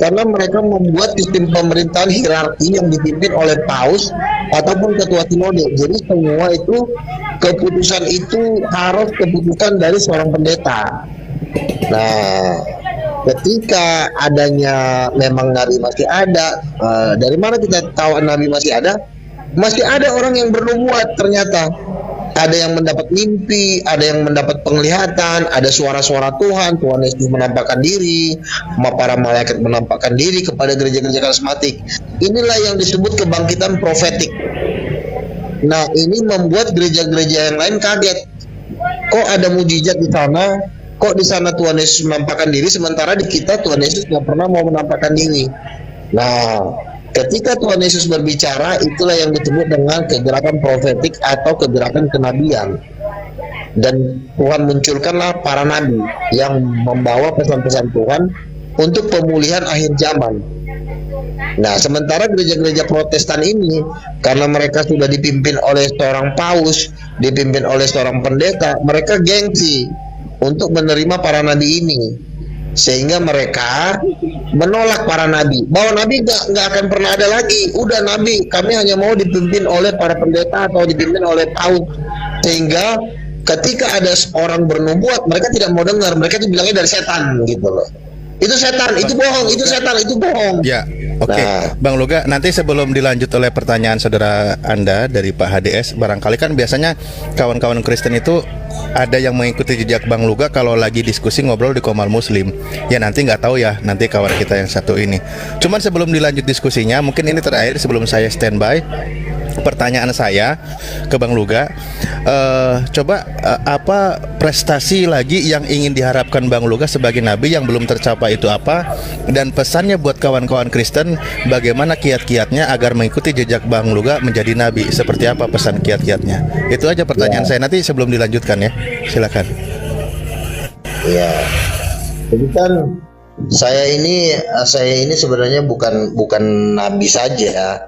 Karena mereka membuat sistem pemerintahan hierarki yang dipimpin oleh paus ataupun ketua sinode. Jadi semua itu, keputusan itu harus keputusan dari seorang pendeta. Nah, ketika adanya memang nabi masih ada, dari mana kita tahu nabi masih ada? Masih ada orang yang bernubuat ternyata. Ada yang mendapat mimpi, ada yang mendapat penglihatan, ada suara-suara Tuhan Yesus menampakkan diri, para malaikat menampakkan diri kepada gereja-gereja karismatik. Inilah yang disebut kebangkitan profetik. Nah, ini membuat gereja-gereja yang lain kaget. Kok ada mujizat di sana? Kok di sana Tuhan Yesus menampakkan diri, sementara di kita Tuhan Yesus nggak pernah mau menampakkan diri. Nah, ketika Tuhan Yesus berbicara, itulah yang disebut dengan kegerakan profetik atau kegerakan kenabian. Dan Tuhan munculkanlah para nabi yang membawa pesan-pesan Tuhan untuk pemulihan akhir zaman. Nah, sementara gereja-gereja Protestan ini, karena mereka sudah dipimpin oleh seorang paus, dipimpin oleh seorang pendeta, mereka gengsi untuk menerima para nabi ini. Sehingga mereka menolak para nabi, bahwa nabi nggak akan pernah ada lagi. Udah nabi, kami hanya mau dipimpin oleh para pendeta atau dipimpin oleh paus. Sehingga ketika ada orang bernubuat, mereka tidak mau dengar. Mereka itu bilangnya dari setan gitu loh. Itu setan, itu bohong, itu setan, itu bohong. Ya, oke. Nah, Bang Luga, nanti sebelum dilanjut oleh pertanyaan saudara Anda dari Pak HDS, barangkali kan biasanya kawan-kawan Kristen itu ada yang mengikuti jejak Bang Luga kalau lagi diskusi ngobrol di Komal Muslim. Ya nanti nggak tahu ya, nanti kawan kita yang satu ini. Cuman sebelum dilanjut diskusinya, mungkin ini terakhir sebelum saya standby. Pertanyaan saya ke Bang Luga, apa prestasi lagi yang ingin diharapkan Bang Luga sebagai nabi yang belum tercapai itu apa? Dan pesannya buat kawan-kawan Kristen, bagaimana kiat-kiatnya agar mengikuti jejak Bang Luga menjadi nabi? Seperti apa pesan kiat-kiatnya? Itu aja pertanyaan saya, nanti sebelum dilanjutkan ya. Silakan. Ya, jadi kan saya ini sebenarnya bukan nabi saja.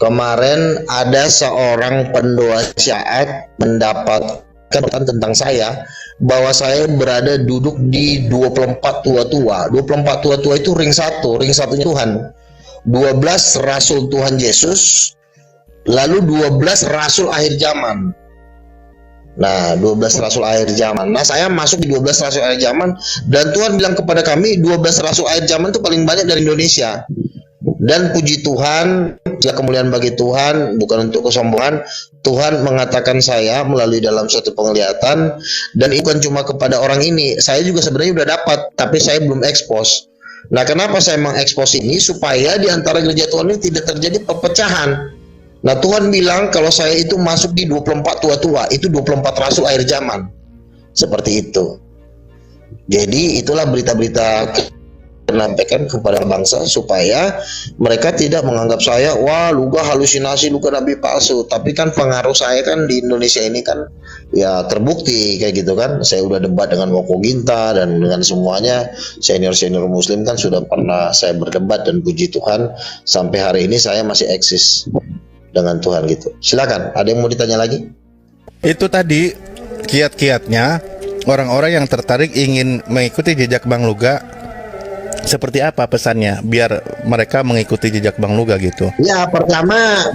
Kemarin ada seorang pendoa syiat mendapatkan tentang saya, bahwa saya duduk di 24 tua-tua. 24 tua-tua itu ring satunya Tuhan. 12 rasul Tuhan Yesus, lalu 12 rasul akhir zaman. Nah, 12 rasul akhir zaman. Nah, saya masuk di 12 rasul akhir zaman, dan Tuhan bilang kepada kami 12 rasul akhir zaman itu paling banyak dari Indonesia. Dan puji Tuhan, ya kemuliaan bagi Tuhan, bukan untuk kesombongan. Tuhan mengatakan saya melalui dalam suatu penglihatan, dan itu bukan cuma kepada orang ini. Saya juga sebenarnya sudah dapat, tapi saya belum ekspos. Nah, kenapa saya mengekspos ini? Supaya di antara gereja Tuhan ini tidak terjadi perpecahan. Nah, Tuhan bilang kalau saya itu masuk di 24 tua-tua, itu 24 rasul akhir zaman. Seperti itu. Jadi itulah berita-berita menyampaikan kepada bangsa supaya mereka tidak menganggap saya, wah Luga halusinasi, Luga nabi palsu. Tapi kan pengaruh saya kan di Indonesia ini kan ya terbukti kayak gitu kan. Saya udah debat dengan Woko Ginta dan dengan semuanya senior-senior muslim kan sudah pernah saya berdebat, dan puji Tuhan sampai hari ini saya masih eksis dengan Tuhan gitu. Silakan, ada yang mau ditanya lagi? Itu tadi kiat-kiatnya orang-orang yang tertarik ingin mengikuti jejak Bang Luga. Seperti apa pesannya biar mereka mengikuti jejak Bang Luga gitu? Ya, pertama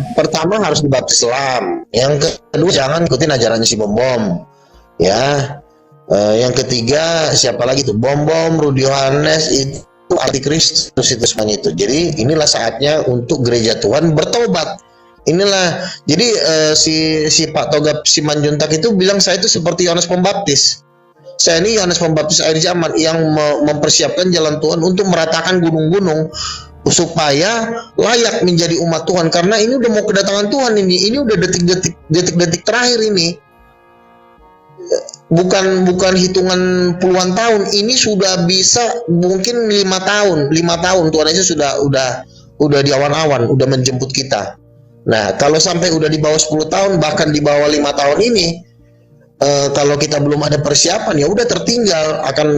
harus dibaptis Islam. Yang kedua jangan ikutin ajarannya si Bom. Ya. Yang ketiga siapa lagi tuh? Bom, Rudi Yohanes itu antikristus itu semuanya itu. Jadi inilah saatnya untuk gereja Tuhan bertobat. Inilah. Jadi si Pak Togap Simanjuntak itu bilang saya itu seperti Yohanes Pembaptis. Saya ini Yohanes Pembaptis akhir zaman yang mempersiapkan jalan Tuhan untuk meratakan gunung-gunung supaya layak menjadi umat Tuhan, karena ini udah mau kedatangan Tuhan ini udah detik-detik terakhir ini. Bukan hitungan puluhan tahun, ini sudah bisa mungkin 5 tahun Tuhan Yesus udah di awan-awan, udah menjemput kita. Nah, kalau sampai udah di bawah 10 tahun, bahkan di bawah 5 tahun ini, kalau kita belum ada persiapan ya udah tertinggal, akan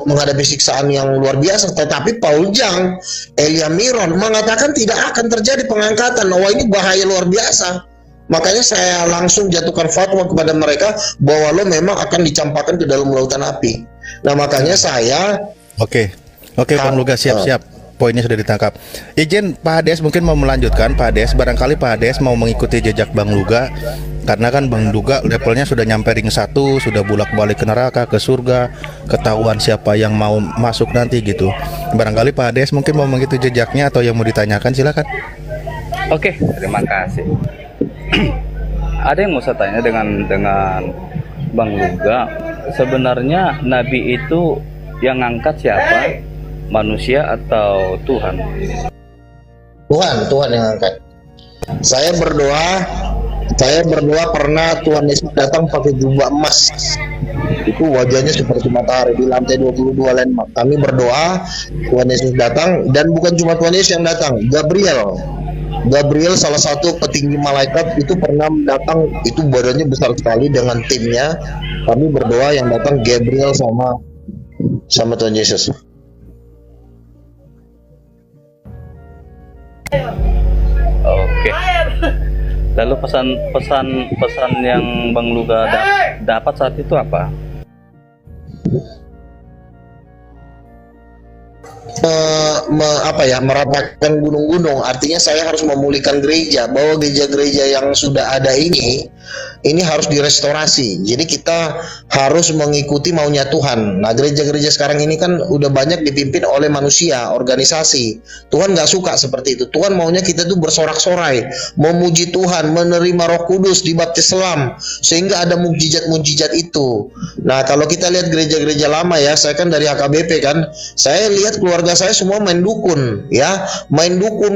menghadapi siksaan yang luar biasa. Tetapi Paul Jang, Elia Miron mengatakan tidak akan terjadi pengangkatan. Wah, ini bahaya luar biasa. Makanya saya langsung jatuhkan fatwa kepada mereka bahwa lo memang akan dicampakkan ke dalam lautan api. Nah, makanya saya Oke, Bang Luga, siap-siap. Poinnya sudah ditangkap. Izin Pak Hades mungkin mau melanjutkan. Pak Hades, barangkali Pak Hades mau mengikuti jejak Bang Luga, karena kan Bang Luga levelnya sudah nyampe ring 1, sudah bolak-balik ke neraka, ke surga, ketahuan siapa yang mau masuk nanti gitu. Barangkali Pak Hades mungkin mau mengikuti jejaknya atau yang mau ditanyakan, silakan. Oke, terima kasih. Ada yang mau saya tanya dengan Bang Luga. Sebenarnya Nabi itu yang ngangkat siapa? Manusia atau Tuhan? Tuhan yang angkat. Saya berdoa pernah Tuhan Yesus datang pakai jubah emas. Itu wajahnya seperti matahari di lantai 22 landmark. Kami berdoa Tuhan Yesus datang, dan bukan cuma Tuhan Yesus yang datang, Gabriel salah satu petinggi malaikat itu pernah datang, itu badannya besar sekali dengan timnya. Kami berdoa yang datang Gabriel sama Tuhan Yesus. Oke. Lalu pesan yang Bang Luga dapat saat itu apa? Meratakan gunung-gunung. Artinya saya harus memulihkan gereja, bahwa gereja-gereja yang sudah ada ini harus direstorasi. Jadi kita harus mengikuti maunya Tuhan. Nah, gereja-gereja sekarang ini kan udah banyak dipimpin oleh manusia, organisasi. Tuhan nggak suka seperti itu. Tuhan maunya kita tuh bersorak-sorai, memuji Tuhan, menerima Roh Kudus, dibaptis Islam, sehingga ada mukjizat-mukjizat itu. Nah, kalau kita lihat gereja-gereja lama ya, saya kan dari HKBP kan, saya lihat keluarga saya semua main dukun, ya,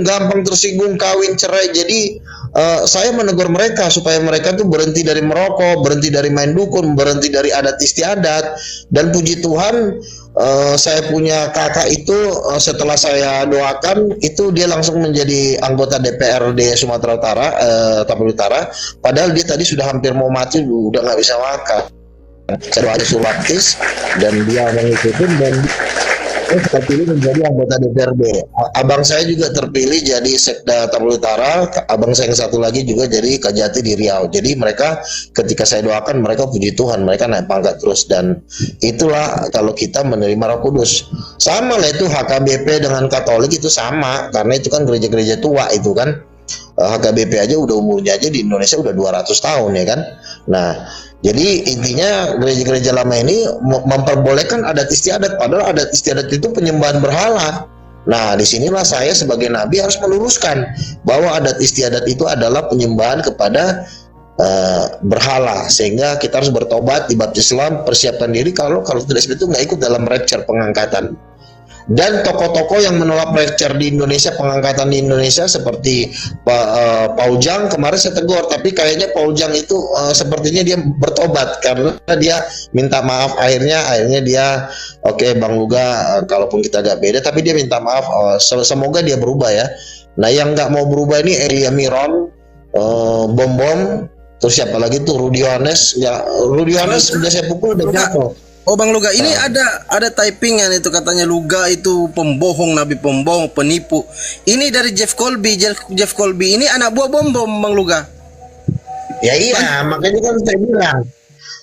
gampang tersinggung, kawin, cerai. Jadi saya menegur mereka supaya mereka tuh berhenti dari merokok, berhenti dari main dukun, berhenti dari adat istiadat. Dan puji Tuhan, saya punya kakak itu setelah saya doakan itu dia langsung menjadi anggota DPRD Sumatera Utara, Tapanuli Utara. Padahal dia tadi sudah hampir mau mati, udah nggak bisa makan. Saya doakan suruh baptis dan dia mengikuti, dan terpilih menjadi anggota DPRD. Abang saya juga terpilih jadi Sekda Tapanuli Utara. Abang saya yang satu lagi juga jadi Kajati di Riau. Jadi mereka ketika saya doakan, mereka puji Tuhan, mereka naik pangkat terus. Dan itulah kalau kita menerima Roh Kudus. Sama lah itu HKBP dengan Katolik itu sama, karena itu kan gereja-gereja tua itu kan. HKBP aja udah umurnya aja di Indonesia udah 200 tahun ya kan. Nah, jadi intinya gereja-gereja lama ini memperbolehkan adat istiadat, padahal adat istiadat itu penyembahan berhala. Nah, disinilah saya sebagai nabi harus meluruskan bahwa adat istiadat itu adalah penyembahan kepada berhala, sehingga kita harus bertobat, dibaptis Islam, persiapkan diri kalau tidak seperti itu nggak ikut dalam rapture pengangkatan. Dan tokoh-tokoh yang menolak rapture di Indonesia, pengangkatan di Indonesia seperti Paul Jang kemarin saya tegur, tapi kayaknya Paul Jang itu sepertinya dia bertobat karena dia minta maaf, akhirnya dia oke, Bang Luga, kalaupun kita agak beda tapi dia minta maaf, semoga dia berubah ya. Nah yang nggak mau berubah ini Elia Miron, Bom, terus siapa lagi tuh, Rudi Yohanes. Ya Rudi Yohanes sudah saya pukul udah jatuh. Oh Bang Luga, ini ada typingan itu katanya Luga itu pembohong, nabi pembohong, penipu. Ini dari Jeff Colby ini anak buah Bom Bang Luga. Ya iya, makanya kan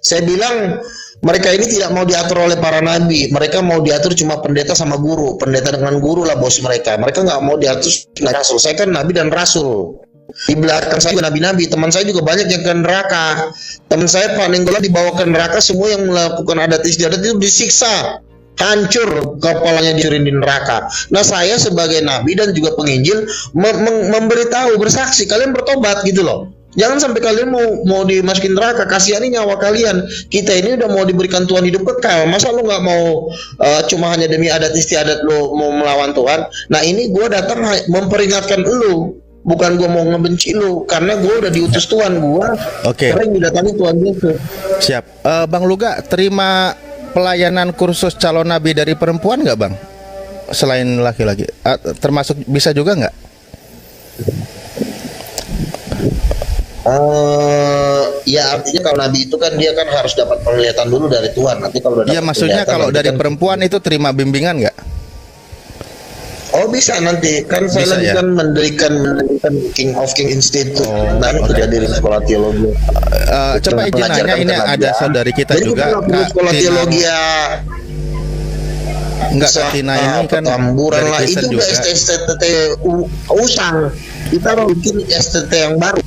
saya bilang mereka ini tidak mau diatur oleh para nabi, mereka mau diatur cuma pendeta sama guru, pendeta dengan guru lah bos mereka. Mereka nggak mau diatur rasul. Saya kan nabi dan rasul. Di belakang saya juga nabi-nabi, teman saya juga banyak yang ke neraka. Teman saya Pak Nenggolan dibawa ke neraka, semua yang melakukan adat istiadat itu disiksa, hancur kepalanya, dicurin di neraka. Nah saya sebagai nabi dan juga penginjil memberitahu, bersaksi, kalian bertobat gitu loh. Jangan sampai kalian mau dimasukin neraka, kasihani nyawa kalian. Kita ini udah mau diberikan Tuhan hidup kekal. Masa lu nggak mau cuma hanya demi adat istiadat lu mau melawan Tuhan? Nah ini gue datang memperingatkan lu. Bukan gue mau ngebenci lu, karena gue udah diutus Tuhan, gue sering didatangi Tuhan Yesus. Siap. Bang Luga terima pelayanan kursus calon nabi dari perempuan nggak Bang? Selain laki-laki, termasuk bisa juga nggak? Ya artinya kalau nabi itu kan dia kan harus dapat penglihatan dulu dari Tuhan. Nanti kalau udah ya maksudnya kalau dari perempuan itu terima bimbingan nggak? Oh bisa nanti kan saya lagi kan mendirikan King of King Institute, nanti kita diri sekolah teologi. Coba izin nanya, ini ada saudari kita jadi juga Kak sekolah teologi ya. Enggak, Kak Tina ini kan tamburan lah itu juga STT usang. Kita harus bikin STT yang baru.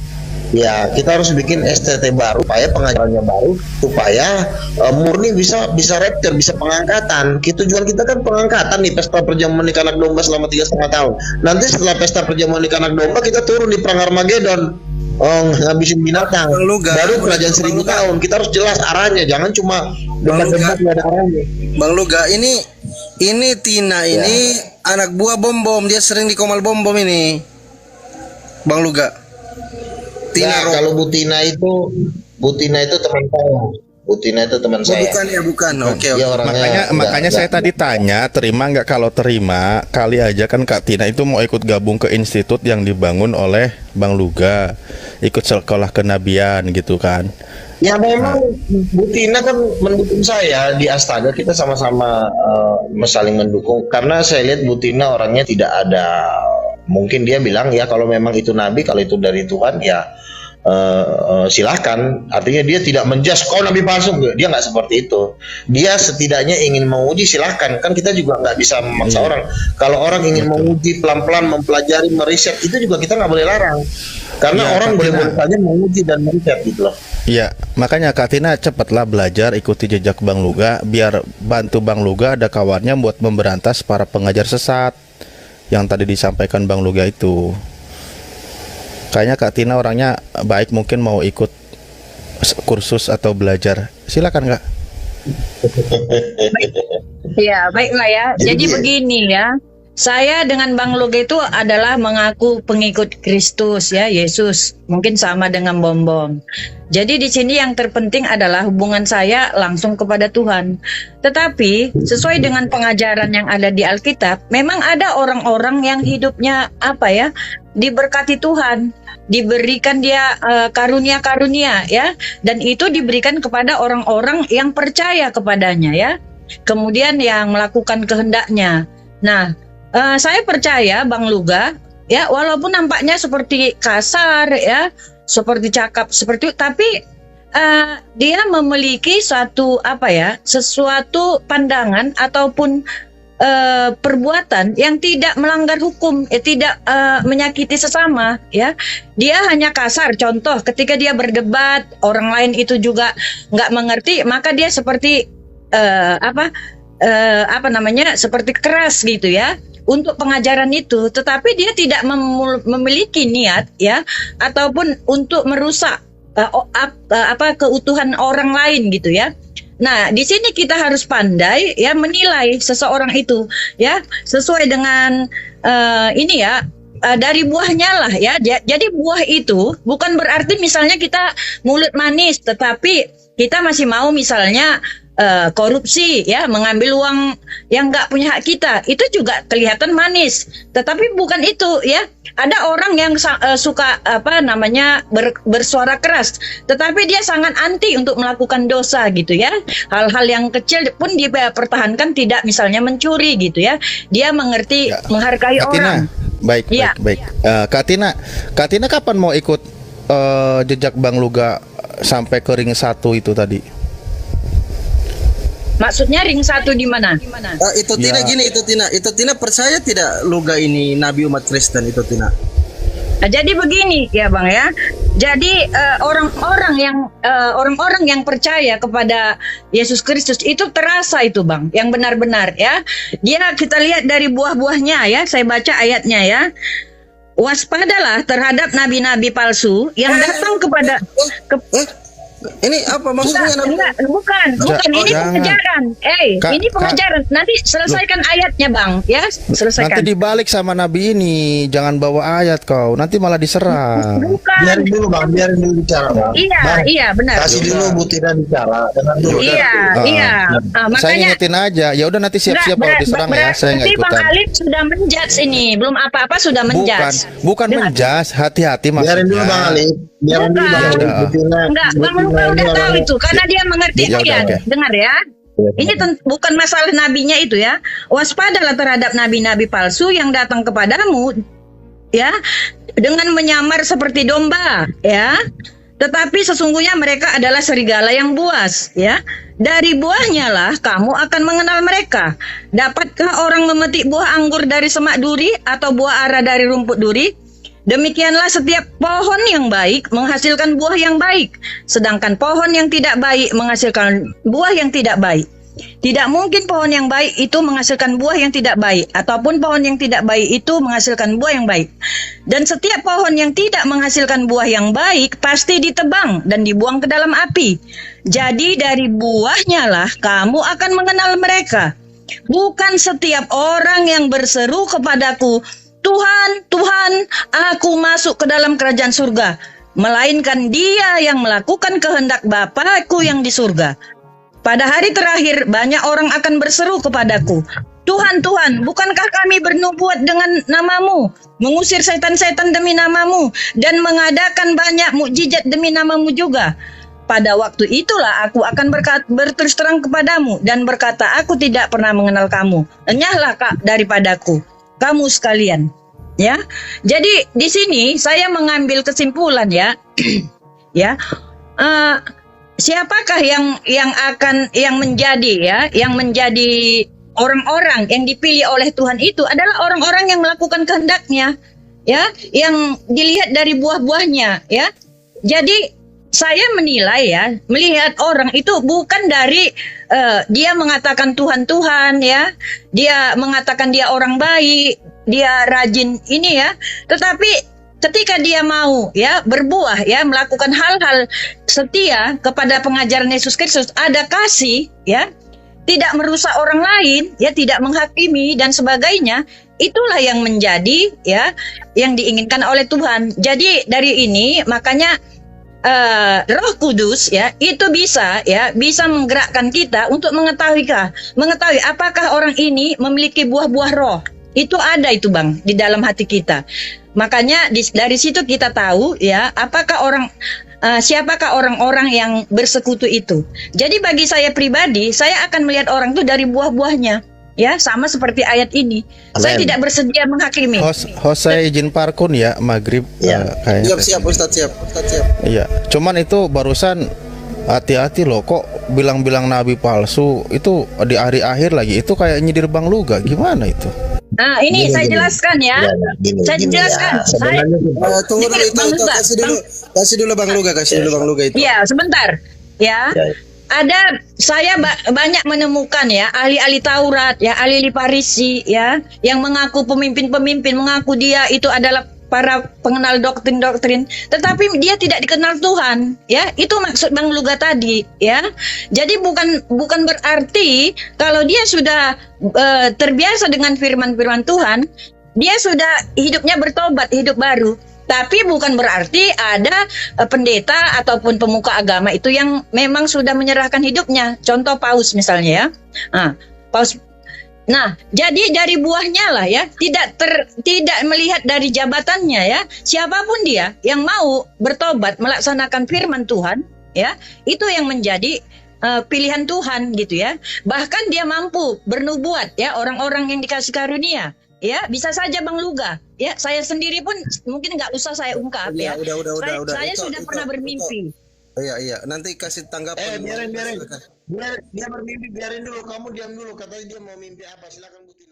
Ya, kita harus bikin STT baru supaya pengajarannya baru, supaya murni bisa rapture, bisa pengangkatan. Tujuan kita kan pengangkatan nih, pesta perjamuan ikan anak domba selama 3,5 tahun. Nanti setelah pesta perjamuan ikan anak domba kita turun di perang Armageddon. Ngabisin binatang. Baru kerajaan 1000 tahun. Kita harus jelas arahnya, jangan cuma debat-debat nggak ada arahnya. Bang Luga, ini Tina ini anak buah Bom, dia sering di Komal Bom ini. Bang Luga. Kalau Butina itu teman saya. Butina itu teman saya. Bukan. Oke. Makanya saya tadi tanya, terima nggak? Kalau terima, kali aja kan Kak Tina itu mau ikut gabung ke institut yang dibangun oleh Bang Luga, ikut sekolah kenabian gitu kan. Ya memang Butina kan mendukung saya di Astaga, kita sama-sama saling mendukung karena saya lihat Butina orangnya tidak ada, mungkin dia bilang ya kalau memang itu nabi, kalau itu dari Tuhan ya silahkan. Artinya dia tidak menjudge kau nabi palsu, dia nggak seperti itu. Dia setidaknya ingin menguji, silahkan. Kan kita juga nggak bisa memaksa orang. Kalau orang ingin menguji pelan-pelan, mempelajari, meriset, itu juga kita nggak boleh larang. Karena orang boleh-boleh saja menguji dan meriset gitu loh. Iya, makanya Kak Tina cepatlah belajar, ikuti jejak Bang Luga, biar bantu Bang Luga ada kawannya buat memberantas para pengajar sesat yang tadi disampaikan Bang Luga itu. Kayaknya Kak Tina orangnya baik, mungkin mau ikut kursus atau belajar. Silakan Kak. Ya, baiklah ya. Jadi begini ya. Saya dengan Bang Luga itu adalah mengaku pengikut Kristus ya, Yesus. Mungkin sama dengan Bom. Jadi di sini yang terpenting adalah hubungan saya langsung kepada Tuhan. Tetapi sesuai dengan pengajaran yang ada di Alkitab, memang ada orang-orang yang hidupnya diberkati Tuhan, diberikan dia karunia-karunia ya, dan itu diberikan kepada orang-orang yang percaya kepadanya ya. Kemudian yang melakukan kehendaknya. Nah, saya percaya Bang Luga ya, walaupun nampaknya seperti kasar ya, seperti cakap seperti itu, tapi dia memiliki sesuatu pandangan ataupun perbuatan yang tidak melanggar hukum, tidak menyakiti sesama ya. Dia hanya kasar. Contoh, ketika dia berdebat, orang lain itu juga nggak mengerti, maka dia seperti seperti keras gitu ya untuk pengajaran itu, tetapi dia tidak memiliki niat ya ataupun untuk merusak keutuhan orang lain gitu ya. Nah, di sini kita harus pandai ya menilai seseorang itu ya sesuai dengan ini ya dari buahnya lah ya. Jadi buah itu bukan berarti misalnya kita mulut manis, tetapi kita masih mau misalnya korupsi ya, mengambil uang yang nggak punya hak kita, itu juga kelihatan manis. Tetapi bukan itu ya. Ada orang yang suka bersuara keras, tetapi dia sangat anti untuk melakukan dosa gitu ya. Hal-hal yang kecil pun dia pertahankan, tidak misalnya mencuri gitu ya. Dia mengerti menghargai Kak Tina, orang. baik. Kak Tina kapan mau ikut jejak Bang Luga sampai ke ring 1 itu tadi? Maksudnya ring 1 di mana? Itu Tina gini, itu Tina percaya tidak Luga ini nabi umat Kristen itu Tina? Nah, jadi begini ya Bang ya. Jadi orang-orang yang percaya kepada Yesus Kristus itu terasa itu Bang, yang benar-benar ya. Kita lihat dari buah-buahnya ya. Saya baca ayatnya ya. Waspadalah terhadap nabi-nabi palsu yang datang kepada ini apa maksudnya? Bukan. Ini pengajaran. Ini pengajaran. Nanti selesaikan ayatnya, Bang. Ya, selesaikan. Nanti dibalik sama nabi ini. Jangan bawa ayat kau. Nanti malah diserang. Bukan. Biarin dulu Bang, biarin dulu bicara Bang. Iya, benar. Kasih dulu Bu Tina bicara. Iya. Saya Makanya ngingetin aja. Ya udah nanti siap-siap kalau diserang ya. Saya nggak berarti Bang ikutan. Alif sudah menjudge ini. Belum apa-apa sudah menjudge. Bukan menjas. Hati-hati maksudnya. Biarin dulu Bang Alif. Biarin dulu Bang Alif. Bu Tina. Enggak, Bang Luka udah tahu itu karena dia mengerti ayat. Dengar ya. Ini bukan masalah nabinya itu ya. Waspadalah terhadap nabi-nabi palsu yang datang kepadamu ya dengan menyamar seperti domba ya. Tetapi sesungguhnya mereka adalah serigala yang buas ya. Dari buahnya lah kamu akan mengenal mereka. Dapatkah orang memetik buah anggur dari semak duri atau buah ara dari rumput duri? Demikianlah setiap pohon yang baik menghasilkan buah yang baik, sedangkan pohon yang tidak baik menghasilkan buah yang tidak baik. Tidak mungkin pohon yang baik itu menghasilkan buah yang tidak baik, ataupun pohon yang tidak baik itu menghasilkan buah yang baik. Dan setiap pohon yang tidak menghasilkan buah yang baik pasti ditebang dan dibuang ke dalam api. Jadi dari buahnya lah kamu akan mengenal mereka. Bukan setiap orang yang berseru kepadaku, Tuhan, Tuhan, aku masuk ke dalam kerajaan surga, melainkan dia yang melakukan kehendak Bapa-Ku yang di surga. Pada hari terakhir banyak orang akan berseru kepadaku, Tuhan, Tuhan, bukankah kami bernubuat dengan namamu, mengusir setan-setan demi namamu, dan mengadakan banyak mukjizat demi namamu juga? Pada waktu itulah aku akan berterus terang kepadamu dan berkata, aku tidak pernah mengenal kamu. Enyahlah daripadaku, kamu sekalian. Ya, jadi di sini saya mengambil kesimpulan ya, ya, siapakah yang menjadi orang-orang yang dipilih oleh Tuhan itu adalah orang-orang yang melakukan kehendaknya, ya, yang dilihat dari buah-buahnya, ya. Jadi saya menilai ya, melihat orang itu bukan dari dia mengatakan Tuhan, ya, dia mengatakan dia orang baik, dia rajin ini ya, tetapi ketika dia mau ya berbuah ya, melakukan hal-hal setia kepada pengajaran Yesus Kristus, ada kasih ya, tidak merusak orang lain ya, tidak menghakimi dan sebagainya, itulah yang menjadi ya yang diinginkan oleh Tuhan. Jadi dari ini makanya Roh Kudus ya itu bisa menggerakkan kita untuk mengetahui apakah orang ini memiliki buah-buah roh. Itu ada itu Bang di dalam hati kita. Makanya dari situ kita tahu ya apakah siapakah orang-orang yang bersekutu itu. Jadi bagi saya pribadi, saya akan melihat orang itu dari buah-buahnya. Ya, sama seperti ayat ini. Amen. Saya tidak bersedia menghakimi. Saya izin parkun ya, maghrib. Ya. Siap, Ustadz siap. Iya, cuman itu barusan hati-hati loh, kok bilang-bilang nabi palsu itu di hari akhir lagi, itu kayak nyindir Bang Luga, gimana itu? Nah, ini saya jelaskan ya. Saya jelaskan. Tunggu dulu itu, kasih dulu Bang Luga itu. Iya, sebentar. Ya. Saya banyak menemukan ya ahli-ahli Taurat ya, ahli Farisi ya, yang mengaku pemimpin-pemimpin, mengaku dia itu adalah para pengenal doktrin-doktrin, tetapi dia tidak dikenal Tuhan, ya. Itu maksud Bang Luga tadi, ya. Jadi bukan berarti kalau dia sudah terbiasa dengan firman-firman Tuhan, dia sudah hidupnya bertobat, hidup baru. Tapi bukan berarti ada pendeta ataupun pemuka agama itu yang memang sudah menyerahkan hidupnya. Contoh Paus misalnya, ya. Paus. Nah, jadi dari buahnya lah, ya, tidak melihat dari jabatannya, ya. Siapapun dia yang mau bertobat melaksanakan firman Tuhan, ya, itu yang menjadi pilihan Tuhan gitu, ya. Bahkan dia mampu bernubuat, ya, orang-orang yang dikasih karunia, ya, bisa saja Bang Luga, ya. Saya sendiri pun mungkin nggak usah saya ungkap, ya. Udah. Saya sudah pernah bermimpi. Iya. Nanti kasih tanggapan. Biar dia bermimpi, biarin dulu. Kamu diam dulu. Katanya dia mau mimpi apa? Silakan bukti.